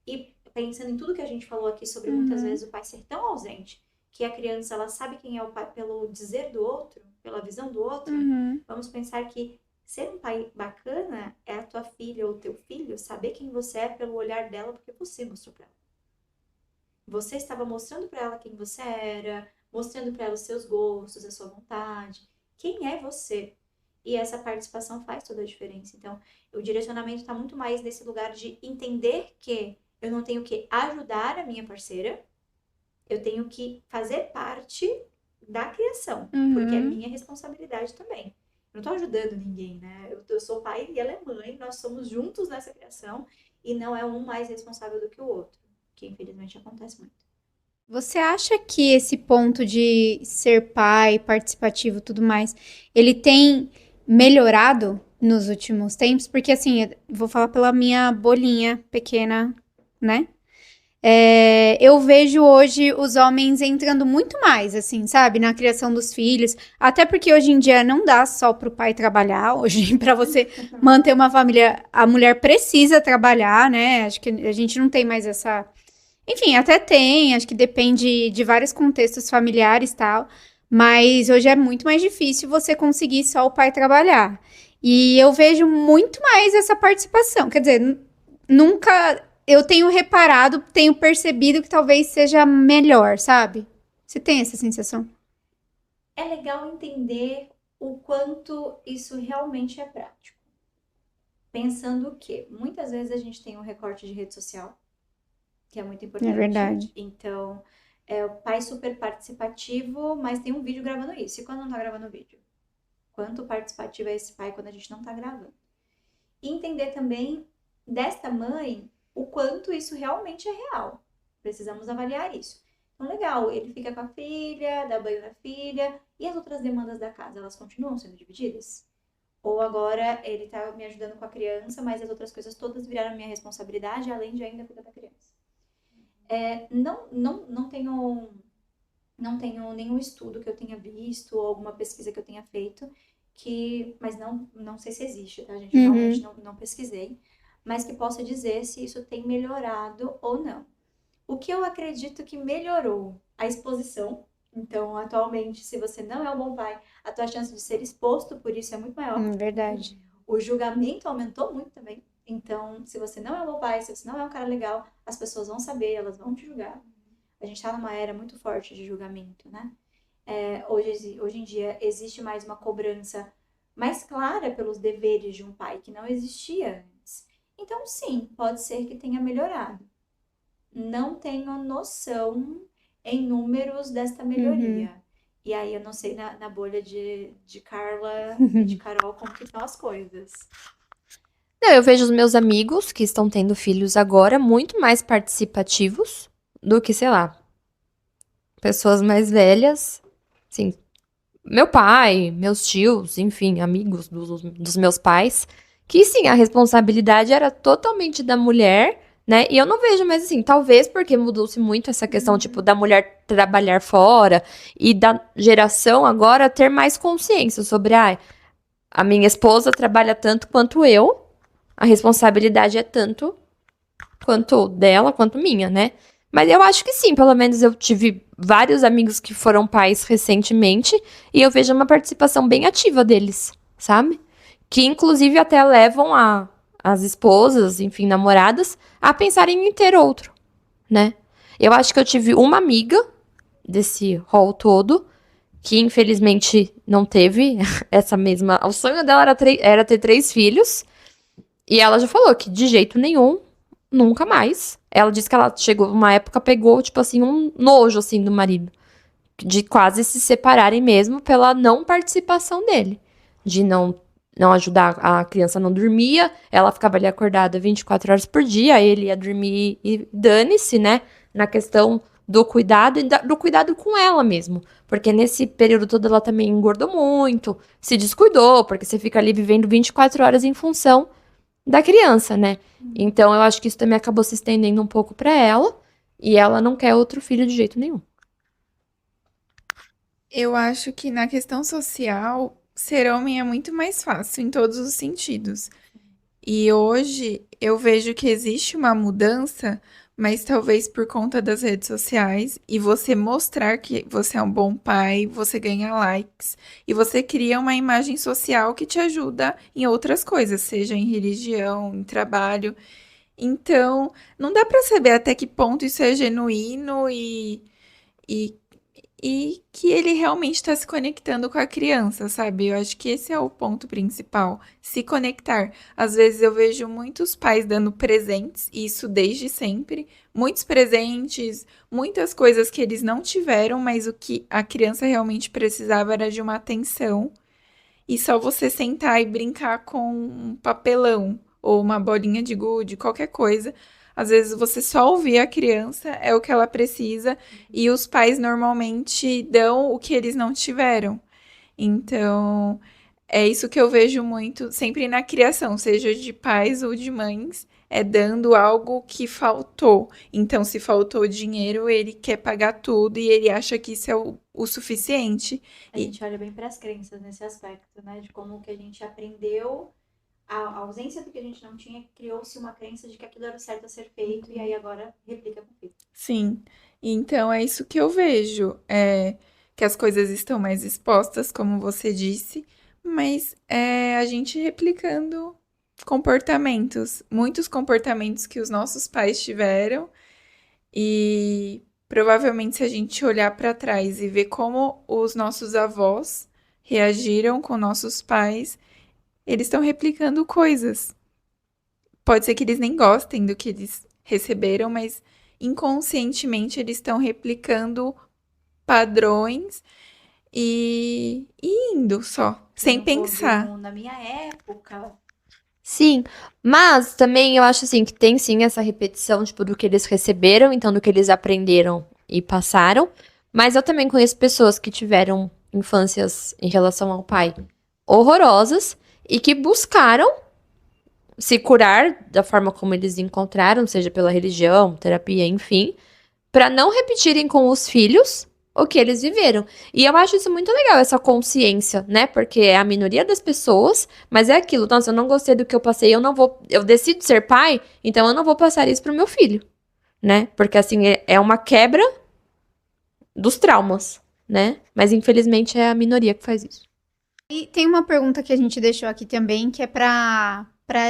E pensando em tudo que a gente falou aqui sobre muitas vezes o pai ser tão ausente, que a criança ela sabe quem é o pai pelo dizer do outro, pela visão do outro, vamos pensar que ser um pai bacana é a tua filha ou teu filho saber quem você é pelo olhar dela, porque você mostrou pra ela. Você estava mostrando pra ela quem você era, mostrando pra ela os seus gostos, a sua vontade. Quem é você? E essa participação faz toda a diferença. Então, o direcionamento está muito mais nesse lugar de entender que eu não tenho que ajudar a minha parceira, eu tenho que fazer parte da criação, porque é minha responsabilidade também. Eu não tô ajudando ninguém, né? Eu sou pai e ela é mãe, nós somos juntos nessa criação e não é um mais responsável do que o outro, que infelizmente acontece muito. Você acha que esse ponto de ser pai, participativo e tudo mais, ele tem melhorado nos últimos tempos? Porque, assim, eu vou falar pela minha bolinha pequena, né? Eu vejo hoje os homens entrando muito mais, assim, sabe? Na criação dos filhos. Até porque hoje em dia não dá só pro pai trabalhar. Hoje, pra você manter uma família, a mulher precisa trabalhar, né? Acho que a gente não tem mais essa... Enfim, até tem, acho que depende de vários contextos familiares e tal, mas hoje é muito mais difícil você conseguir só o pai trabalhar. E eu vejo muito mais essa participação, quer dizer, nunca eu tenho reparado, tenho percebido que talvez seja melhor, sabe? Você tem essa sensação? É legal entender o quanto isso realmente é prático. Pensando que muitas vezes a gente tem um recorte de rede social, que é muito importante. É verdade. Então, é o pai super participativo, mas tem um vídeo gravando isso. E quando não tá gravando o vídeo? Quanto participativo é esse pai quando a gente não tá gravando? E entender também desta mãe o quanto isso realmente é real. Precisamos avaliar isso. Então, legal, ele fica com a filha, dá banho na filha, e as outras demandas da casa, elas continuam sendo divididas? Ou agora ele tá me ajudando com a criança, mas as outras coisas todas viraram minha responsabilidade, além de ainda cuidar da criança? Não tenho nenhum estudo que eu tenha visto ou alguma pesquisa que eu tenha feito mas não sei se existe, tá, gente? Realmente não pesquisei, mas que possa dizer se isso tem melhorado ou não. O que eu acredito que melhorou? A exposição. Então, atualmente, se você não é um bom pai, a tua chance de ser exposto por isso é muito maior. Verdade. O julgamento aumentou muito também. Então, se você não é um bom pai, se você não é um cara legal, as pessoas vão saber, elas vão te julgar. A gente tá numa era muito forte de julgamento, né? Hoje em dia existe mais uma cobrança mais clara pelos deveres de um pai, que não existia antes. Então, sim, pode ser que tenha melhorado. Não tenho noção em números desta melhoria. E aí eu não sei na bolha de Carla e de Carol como que estão as coisas. Não, eu vejo os meus amigos que estão tendo filhos agora muito mais participativos do que, sei lá, pessoas mais velhas. Assim, meu pai, meus tios, enfim, amigos dos meus pais, que sim, a responsabilidade era totalmente da mulher, né? E eu não vejo mais assim, talvez porque mudou-se muito essa questão, tipo, da mulher trabalhar fora e da geração agora ter mais consciência sobre, a minha esposa trabalha tanto quanto eu, a responsabilidade é tanto quanto dela, quanto minha, né? Mas eu acho que sim, pelo menos eu tive vários amigos que foram pais recentemente e eu vejo uma participação bem ativa deles, sabe? Que inclusive até levam as esposas, enfim, namoradas, a pensarem em ter outro, né? Eu acho que eu tive uma amiga desse rol todo que infelizmente não teve essa mesma... O sonho dela era ter 3 filhos e ela já falou que de jeito nenhum, nunca mais, ela disse que ela chegou uma época, pegou, tipo assim, um nojo, assim, do marido. De quase se separarem mesmo pela não participação dele. De não ajudar, a criança não dormia, ela ficava ali acordada 24 horas por dia, ele ia dormir e dane-se, né? Na questão do cuidado e do cuidado com ela mesmo. Porque nesse período todo ela também engordou muito, se descuidou, porque você fica ali vivendo 24 horas em função da criança, né? Então eu acho que isso também acabou se estendendo um pouco pra ela, e ela não quer outro filho de jeito nenhum. Eu acho que na questão social, ser homem é muito mais fácil em todos os sentidos. E hoje eu vejo que existe uma mudança, mas talvez por conta das redes sociais e você mostrar que você é um bom pai, você ganha likes e você cria uma imagem social que te ajuda em outras coisas, seja em religião, em trabalho. Então, não dá pra saber até que ponto isso é genuíno e e que ele realmente está se conectando com a criança, sabe? Eu acho que esse é o ponto principal, se conectar. Às vezes eu vejo muitos pais dando presentes, e isso desde sempre, muitos presentes, muitas coisas que eles não tiveram, mas o que a criança realmente precisava era de uma atenção, e só você sentar e brincar com um papelão ou uma bolinha de gude, qualquer coisa. Às vezes você só ouvir a criança é o que ela precisa e os pais normalmente dão o que eles não tiveram. Então, é isso que eu vejo muito sempre na criação, seja de pais ou de mães, é dando algo que faltou. Então, se faltou dinheiro, ele quer pagar tudo e ele acha que isso é o suficiente. A E gente olha bem para as crenças nesse aspecto, né? De como que a gente aprendeu a ausência do que a gente não tinha, criou-se uma crença de que aquilo era o certo a ser feito e aí agora replica com o filho. sim, então é isso que eu vejo, é que as coisas estão mais expostas, como você disse, mas é a gente replicando comportamentos, muitos comportamentos que os nossos pais tiveram e provavelmente se a gente olhar para trás e ver como os nossos avós reagiram com nossos pais, eles estão replicando coisas. Pode ser que eles nem gostem do que eles receberam, mas inconscientemente eles estão replicando padrões e indo só, Eu sem não vou ver pensar. na minha época. Sim, mas também eu acho assim que tem sim essa repetição, tipo, do que eles receberam, então do que eles aprenderam e passaram. Mas eu também conheço pessoas que tiveram infâncias em relação ao pai horrorosas e que buscaram se curar da forma como eles encontraram, seja pela religião, terapia, enfim, pra não repetirem com os filhos o que eles viveram. E eu acho isso muito legal, essa consciência, né? Porque é a minoria das pessoas, mas é aquilo, nossa, eu não gostei do que eu passei, eu decido ser pai, então eu não vou passar isso pro meu filho, né? Porque assim, é uma quebra dos traumas, né? Mas infelizmente é a minoria que faz isso. E tem uma pergunta que a gente deixou aqui também, que é para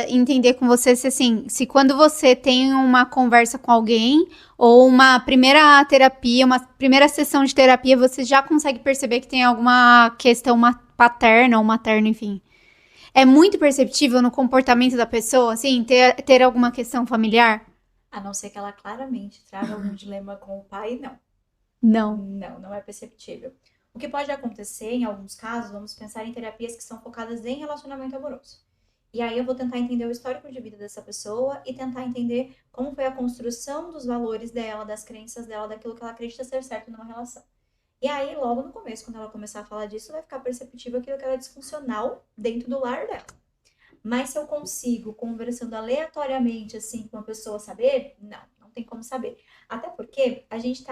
entender com você se assim, se quando você tem uma conversa com alguém ou uma primeira terapia, uma primeira sessão de terapia, você já consegue perceber que tem alguma questão paterna ou materna, enfim. É muito perceptível no comportamento da pessoa, assim, ter alguma questão familiar? A não ser que ela claramente traga algum dilema com o pai, não. Não. Não é perceptível. O que pode acontecer, em alguns casos, vamos pensar em terapias que são focadas em relacionamento amoroso. E aí eu vou tentar entender o histórico de vida dessa pessoa e tentar entender como foi a construção dos valores dela, das crenças dela, daquilo que ela acredita ser certo numa relação. E aí, logo no começo, quando ela começar a falar disso, vai ficar perceptível aquilo que era disfuncional dentro do lar dela. Mas se eu consigo, conversando aleatoriamente, assim, com uma pessoa saber, não tem como saber. Até porque a gente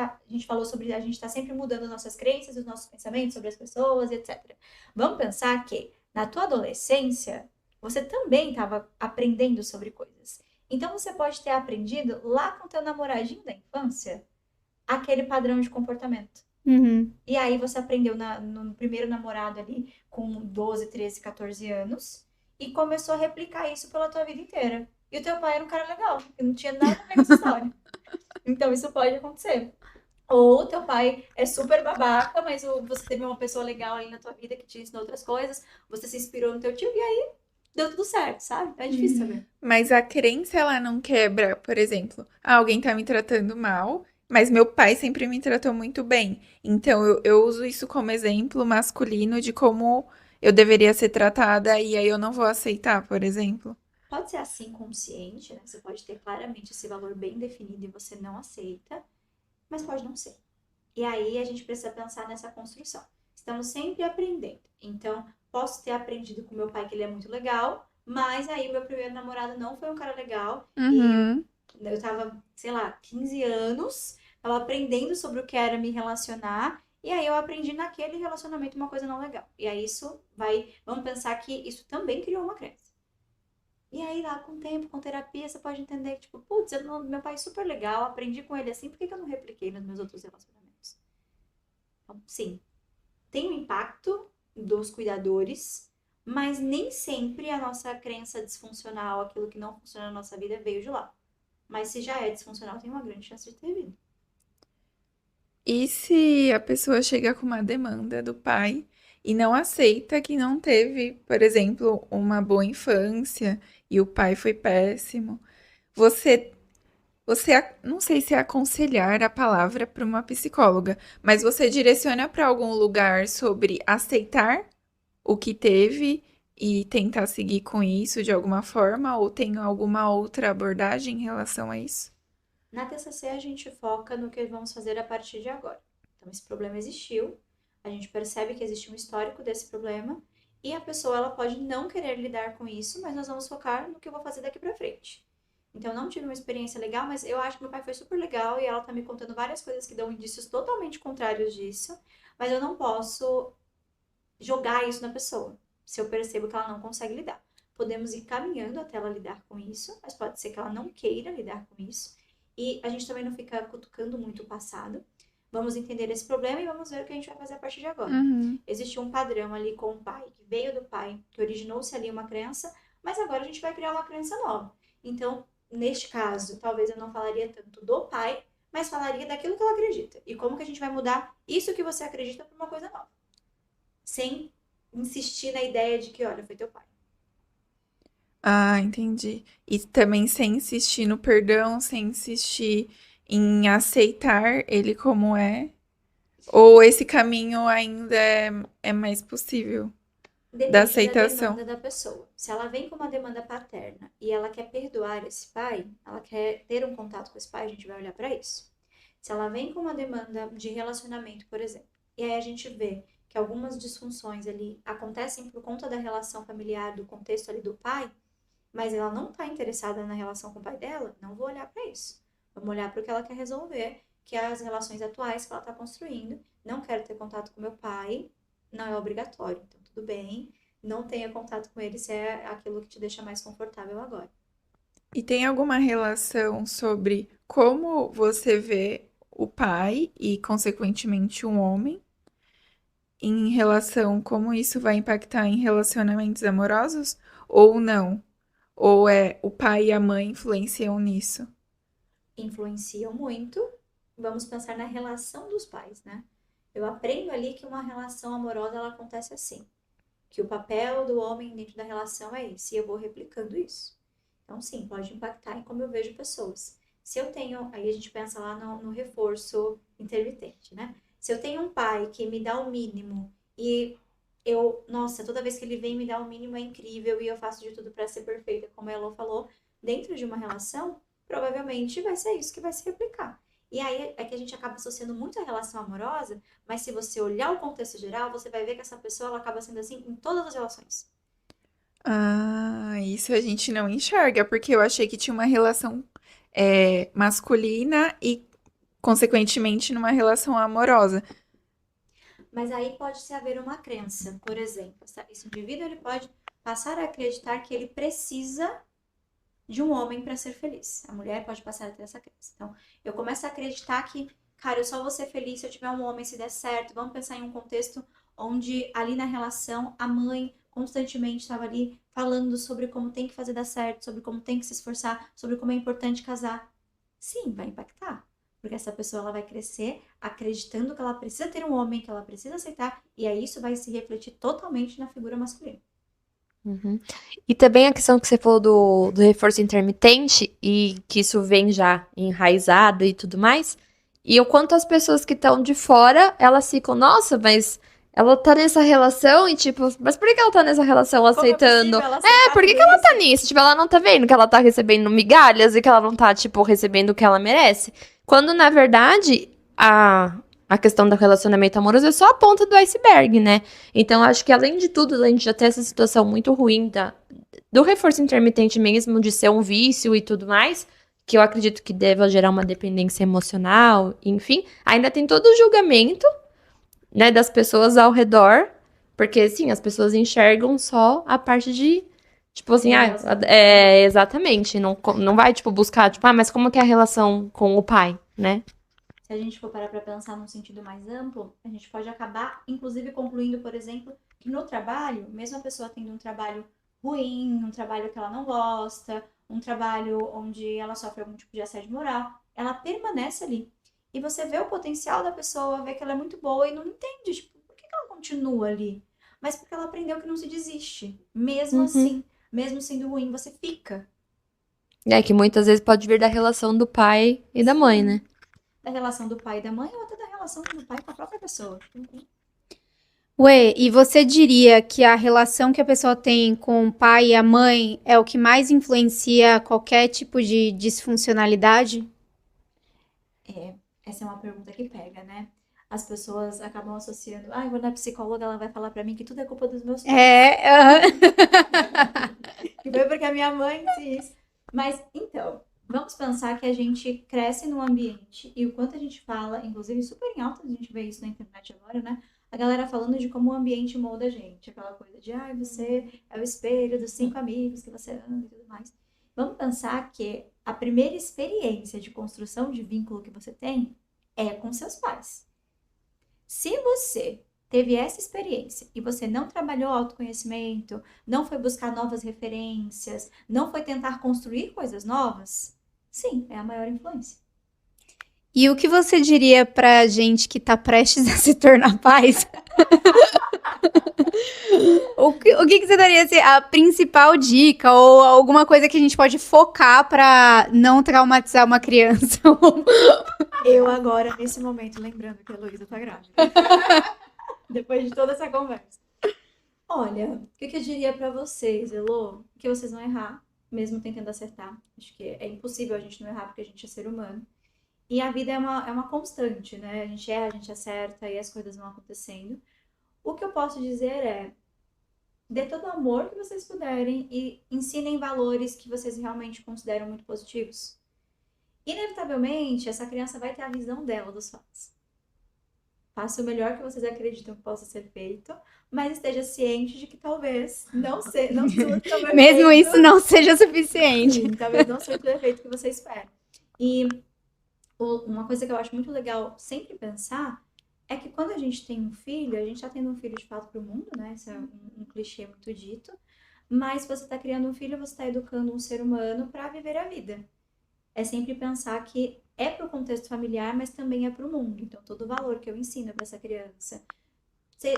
falou sobre, a gente tá sempre mudando as nossas crenças, os nossos pensamentos sobre as pessoas, etc. Vamos pensar que na tua adolescência, você também estava aprendendo sobre coisas. Então você pode ter aprendido lá com teu namoradinho da infância aquele padrão de comportamento. Uhum. E aí você aprendeu no primeiro namorado ali com 12, 13, 14 anos e começou a replicar isso pela tua vida inteira. E o teu pai era um cara legal, que não tinha nada a ver com essa história. Então isso pode acontecer. Ou teu pai é super babaca, mas você teve uma pessoa legal aí na tua vida que te ensinou outras coisas, você se inspirou no teu tio e aí deu tudo certo, sabe? É difícil saber. Mas a crença, ela não quebra, por exemplo, alguém tá me tratando mal, mas meu pai sempre me tratou muito bem. Então, eu uso isso como exemplo masculino de como eu deveria ser tratada e aí eu não vou aceitar, por exemplo. Pode ser assim consciente, né? Você pode ter claramente esse valor bem definido e você não aceita, mas pode não ser. E aí a gente precisa pensar nessa construção. Estamos sempre aprendendo. Então, posso ter aprendido com meu pai que ele é muito legal, mas aí meu primeiro namorado não foi um cara legal e Uhum. eu tava, sei lá, 15 anos, tava aprendendo sobre o que era me relacionar, e aí eu aprendi naquele relacionamento uma coisa não legal. E aí isso vai, vamos pensar que isso também criou uma crença. E aí lá com o tempo, com terapia, você pode entender que, tipo, putz, meu pai é super legal, aprendi com ele assim, por que que eu não repliquei nos meus outros relacionamentos? Então, sim, tem um impacto dos cuidadores, mas nem sempre a nossa crença disfuncional, aquilo que não funciona na nossa vida, veio de lá. Mas se já é disfuncional, tem uma grande chance de ter vindo. E se a pessoa chega com uma demanda do pai e não aceita que não teve, por exemplo, uma boa infância e o pai foi péssimo, você não sei se é aconselhar a palavra para uma psicóloga, mas você direciona para algum lugar sobre aceitar o que teve e tentar seguir com isso de alguma forma, ou tem alguma outra abordagem em relação a isso? Na TCC, a gente foca no que vamos fazer a partir de agora. Então, esse problema existiu, a gente percebe que existe um histórico desse problema e a pessoa ela pode não querer lidar com isso, mas nós vamos focar no que eu vou fazer daqui pra frente. Então, não tive uma experiência legal, mas eu acho que meu pai foi super legal e ela tá me contando várias coisas que dão indícios totalmente contrários disso, mas eu não posso jogar isso na pessoa, se eu percebo que ela não consegue lidar. Podemos ir caminhando até ela lidar com isso, mas pode ser que ela não queira lidar com isso. E a gente também não fica cutucando muito o passado. Vamos entender esse problema e vamos ver o que a gente vai fazer a partir de agora. Uhum. Existe um padrão ali com o pai, que veio do pai, que originou-se ali uma crença, mas agora a gente vai criar uma crença nova. Então, neste caso, talvez eu não falaria tanto do pai, mas falaria daquilo que ela acredita. E como que a gente vai mudar isso que você acredita para uma coisa nova. Sem insistir na ideia de que, olha, foi teu pai. Ah, entendi. E também sem insistir no perdão, sem insistir em aceitar ele como é. Ou esse caminho ainda é mais possível da Depende da aceitação. demanda da pessoa. Se ela vem com uma demanda paterna e ela quer perdoar esse pai, ela quer ter um contato com esse pai, a gente vai olhar para isso. Se ela vem com uma demanda de relacionamento, por exemplo, e aí a gente vê que algumas disfunções ali acontecem por conta da relação familiar, do contexto ali do pai, mas ela não está interessada na relação com o pai dela, não vou olhar para isso. Vamos olhar para o que ela quer resolver, que é as relações atuais que ela está construindo. Não quero ter contato com meu pai, não é obrigatório, então tudo bem. Não tenha contato com ele se é aquilo que te deixa mais confortável agora. E tem alguma relação sobre como você vê o pai e, consequentemente, um homem em relação como isso vai impactar em relacionamentos amorosos ou não? Ou é o pai e a mãe influenciam nisso? Influenciam muito. Vamos pensar na relação dos pais, né? Eu aprendo ali que uma relação amorosa ela acontece assim, que o papel do homem dentro da relação é esse, e eu vou replicando isso. Então, sim, pode impactar em como eu vejo pessoas. Se eu tenho, aí a gente pensa lá no reforço intermitente, né? Se eu tenho um pai que me dá o mínimo e eu, nossa, toda vez que ele vem me dar o mínimo é incrível e eu faço de tudo para ser perfeita, como a Elo falou, dentro de uma relação, provavelmente vai ser isso que vai se replicar. E aí é que a gente acaba associando muito a relação amorosa, mas se você olhar o contexto geral, você vai ver que essa pessoa ela acaba sendo assim em todas as relações. Ah, isso a gente não enxerga, porque eu achei que tinha uma relação masculina e, consequentemente, numa relação amorosa. Mas aí pode se haver uma crença, por exemplo, esse indivíduo ele pode passar a acreditar que ele precisa de um homem para ser feliz. A mulher pode passar a ter essa crença. Então, eu começo a acreditar que, cara, eu só vou ser feliz se eu tiver um homem, se der certo. Vamos pensar em um contexto onde ali na relação a mãe constantemente estava ali falando sobre como tem que fazer dar certo, sobre como tem que se esforçar, sobre como é importante casar. Sim, vai impactar. Porque essa pessoa ela vai crescer acreditando que ela precisa ter um homem, que ela precisa aceitar, e aí isso vai se refletir totalmente na figura masculina. Uhum. E também a questão que você falou do reforço intermitente e que isso vem já enraizado e tudo mais. E o quanto as pessoas que estão de fora, elas ficam, nossa, mas ela tá nessa relação e tipo, mas por que ela tá nessa relação Como é aceitando? possível ela aceitar Por que tudo ela tá isso? nisso? Tipo, ela não tá vendo que ela tá recebendo migalhas e que ela não tá, tipo, recebendo o que ela merece? Quando, na verdade, a questão do relacionamento amoroso é só a ponta do iceberg, né? Então, acho que além de tudo, além de já ter essa situação muito ruim do reforço intermitente mesmo, de ser um vício e tudo mais, que eu acredito que deva gerar uma dependência emocional, enfim, ainda tem todo o julgamento, né, das pessoas ao redor, porque, sim, as pessoas enxergam só a parte de, tipo assim, exatamente, não vai, tipo, buscar, tipo, mas como que é a relação com o pai, né? Se a gente for parar para pensar num sentido mais amplo, a gente pode acabar, inclusive, concluindo, por exemplo, que no trabalho, mesmo a pessoa tendo um trabalho ruim, um trabalho que ela não gosta, um trabalho onde ela sofre algum tipo de assédio moral, ela permanece ali. E você vê o potencial da pessoa, vê que ela é muito boa e não entende, tipo, por que ela continua ali? Mas porque ela aprendeu que não se desiste. Mesmo Uhum. assim, mesmo sendo ruim, você fica. É que muitas vezes pode vir da relação do pai e da mãe, né? Da relação do pai e da mãe ou até da relação do pai com a própria pessoa. Ué, e você diria que a relação que a pessoa tem com o pai e a mãe é o que mais influencia qualquer tipo de disfuncionalidade? Essa é uma pergunta que pega, né? As pessoas acabam associando, eu vou na psicóloga, ela vai falar pra mim que tudo é culpa dos meus pais. É, Que foi porque a minha mãe disse isso. Mas, então, vamos pensar que a gente cresce num ambiente e o quanto a gente fala, inclusive super em alta, a gente vê isso na internet agora, né? A galera falando de como o ambiente molda a gente. Aquela coisa de, você é o espelho dos 5 amigos que você ama e tudo mais. Vamos pensar que a primeira experiência de construção de vínculo que você tem é com seus pais. Se você teve essa experiência e você não trabalhou autoconhecimento, não foi buscar novas referências, não foi tentar construir coisas novas, sim, é a maior influência. e o que você diria pra gente que tá prestes a se tornar pais? O que você daria assim, a principal dica ou alguma coisa que a gente pode focar pra não traumatizar uma criança? Eu agora, nesse momento, lembrando que a Heloísa tá grávida. Depois de toda essa conversa. Olha, o que eu diria pra vocês, Elô? Que vocês vão errar, mesmo tentando acertar. Acho que é impossível a gente não errar porque a gente é ser humano. E a vida é uma constante, né? A gente erra, a gente acerta e as coisas vão acontecendo. O que eu posso dizer é, dê todo o amor que vocês puderem e ensinem valores que vocês realmente consideram muito positivos. Inevitavelmente, essa criança vai ter a visão dela dos fatos. Faça o melhor que vocês acreditam que possa ser feito, mas esteja ciente de que talvez não surta o Mesmo efeito. isso não seja suficiente. Sim, talvez não surta o efeito que você espera. E uma coisa que eu acho muito legal sempre pensar é que quando a gente tem um filho, a gente está tendo um filho de fato para o mundo, né? Esse é um clichê muito dito. Mas se você está criando um filho, você está educando um ser humano para viver a vida. É sempre pensar que é para o contexto familiar, mas também é para o mundo. Então, todo o valor que eu ensino para essa criança,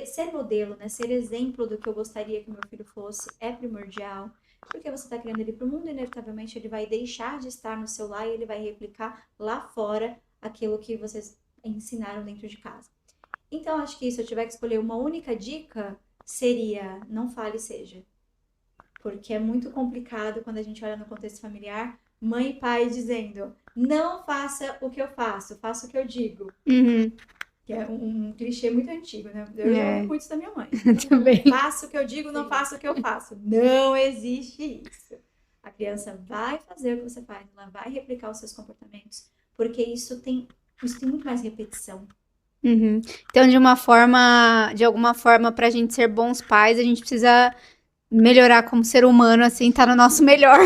ser modelo, né? Ser exemplo do que eu gostaria que o meu filho fosse, é primordial. Porque você está criando ele para o mundo, inevitavelmente ele vai deixar de estar no seu lar e ele vai replicar lá fora aquilo que vocês ensinaram dentro de casa. Então, acho que se eu tiver que escolher uma única dica, seria não fale seja. Porque é muito complicado quando a gente olha no contexto familiar, mãe e pai dizendo, não faça o que eu faço, faça o que eu digo. Uhum, Que é um clichê muito antigo, né? Eu já ouvi muito isso da minha mãe. também. Faça o que eu digo, não faça o que eu faço. Não existe isso. A criança vai fazer o que você faz, ela vai replicar os seus comportamentos, porque isso tem muito mais repetição. Uhum. Então, de alguma forma, pra gente ser bons pais, a gente precisa melhorar como ser humano, assim, tá no nosso melhor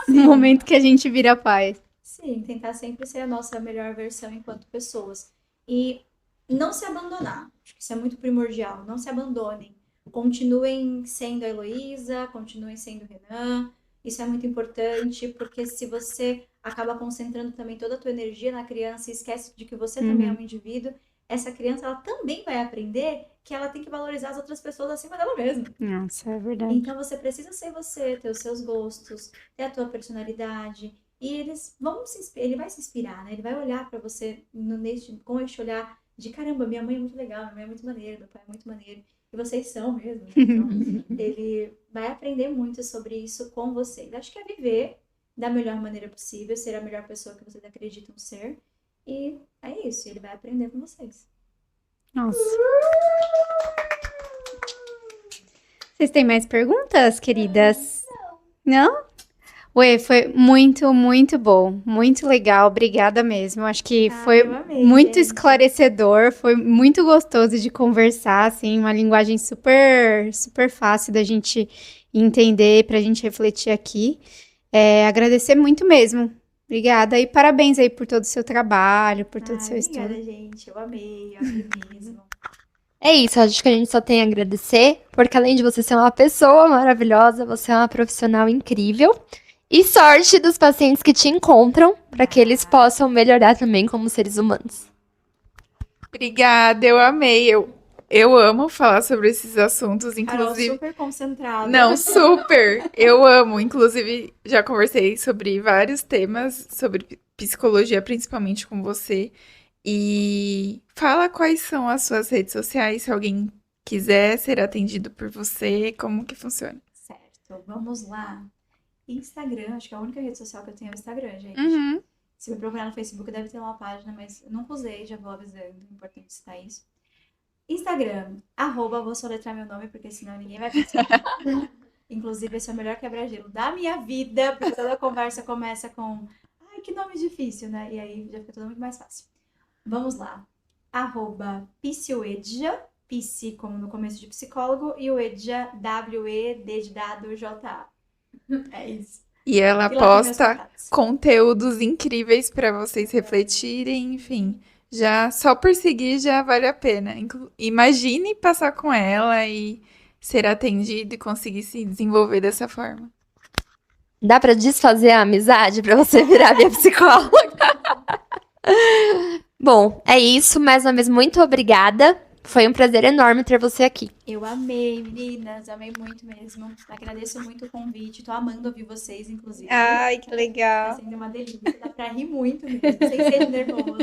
no momento que a gente vira pai. Sim, tentar sempre ser a nossa melhor versão enquanto pessoas. E não se abandonar. Acho que isso é muito primordial. Não se abandonem. Continuem sendo a Heloísa, continuem sendo o Renan. Isso é muito importante, porque se você acaba concentrando também toda a tua energia na criança e esquece de que você também é um indivíduo, essa criança ela também vai aprender que ela tem que valorizar as outras pessoas acima dela mesma. Nossa, é verdade. Então você precisa ser você, ter os seus gostos, ter a tua personalidade. E ele vai se inspirar, né? Ele vai olhar pra você com este olhar de caramba, minha mãe é muito legal, minha mãe é muito maneira, meu pai é muito maneiro. E vocês são mesmo, né? Então, ele vai aprender muito sobre isso com vocês. Acho que é viver da melhor maneira possível, ser a melhor pessoa que vocês acreditam ser. E é isso, ele vai aprender com vocês. Nossa. Vocês têm mais perguntas, queridas? Não? Ué, foi muito, muito bom. Muito legal. Obrigada mesmo. Acho que foi Eu amei, muito gente. esclarecedor. Foi muito gostoso de conversar, assim, uma linguagem super, super fácil da gente entender, pra gente refletir aqui. Agradecer muito mesmo. Obrigada e parabéns aí por todo o seu trabalho, por todo o seu Obrigada, estudo. gente. Eu amei mesmo. É isso, acho que a gente só tem a agradecer, porque além de você ser uma pessoa maravilhosa, você é uma profissional incrível. E sorte dos pacientes que te encontram, para que eles possam melhorar também como seres humanos. Obrigada, eu amei. Eu amo falar sobre esses assuntos, Carol, inclusive. super concentrada. Não, super! Eu amo. Inclusive, já conversei sobre vários temas, sobre psicologia, principalmente com você. E fala quais são as suas redes sociais, se alguém quiser ser atendido por você, como que funciona. Certo, vamos lá. Instagram, acho que a única rede social que eu tenho é o Instagram, gente. Uhum. Se me procurar no Facebook, deve ter uma página, mas eu nunca usei, já vou avisando. É importante citar isso. Instagram, vou soletrar meu nome, porque senão ninguém vai pensar. Inclusive, esse é o melhor quebra-gelo da minha vida, porque toda conversa começa com ai, que nome difícil, né? E aí já fica tudo muito mais fácil. Vamos lá. @psioedja, psi como no começo de psicólogo, e o Edja, W-E-D de dado, J-A. É isso. E ela E lá tem meus posta contatos. conteúdos incríveis para vocês refletirem, enfim. Já só por seguir já vale a pena. Imagine passar com ela e ser atendido e conseguir se desenvolver dessa forma. Dá pra desfazer a amizade pra você virar minha psicóloga? Bom, é isso. Mais uma vez, muito obrigada. Foi um prazer enorme ter você aqui. Eu amei, meninas, amei muito mesmo. Agradeço muito o convite, tô amando ouvir vocês, inclusive. Ai, que Tá legal. sendo uma delícia, dá pra rir muito mesmo, sem ser nervoso.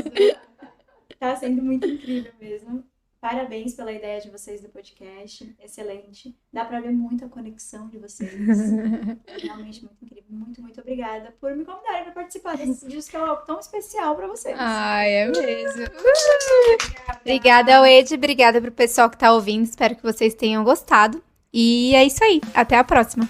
Tá sendo muito incrível mesmo. Parabéns pela ideia de vocês do podcast, excelente. Dá pra ver muito a conexão de vocês. Realmente muito incrível. Muito, muito obrigada por me convidarem pra participar desse disco que é algo tão especial pra vocês. Ai, é mesmo. Obrigada, Ed. Obrigada pro pessoal que tá ouvindo. Espero que vocês tenham gostado. E é isso aí. Até a próxima.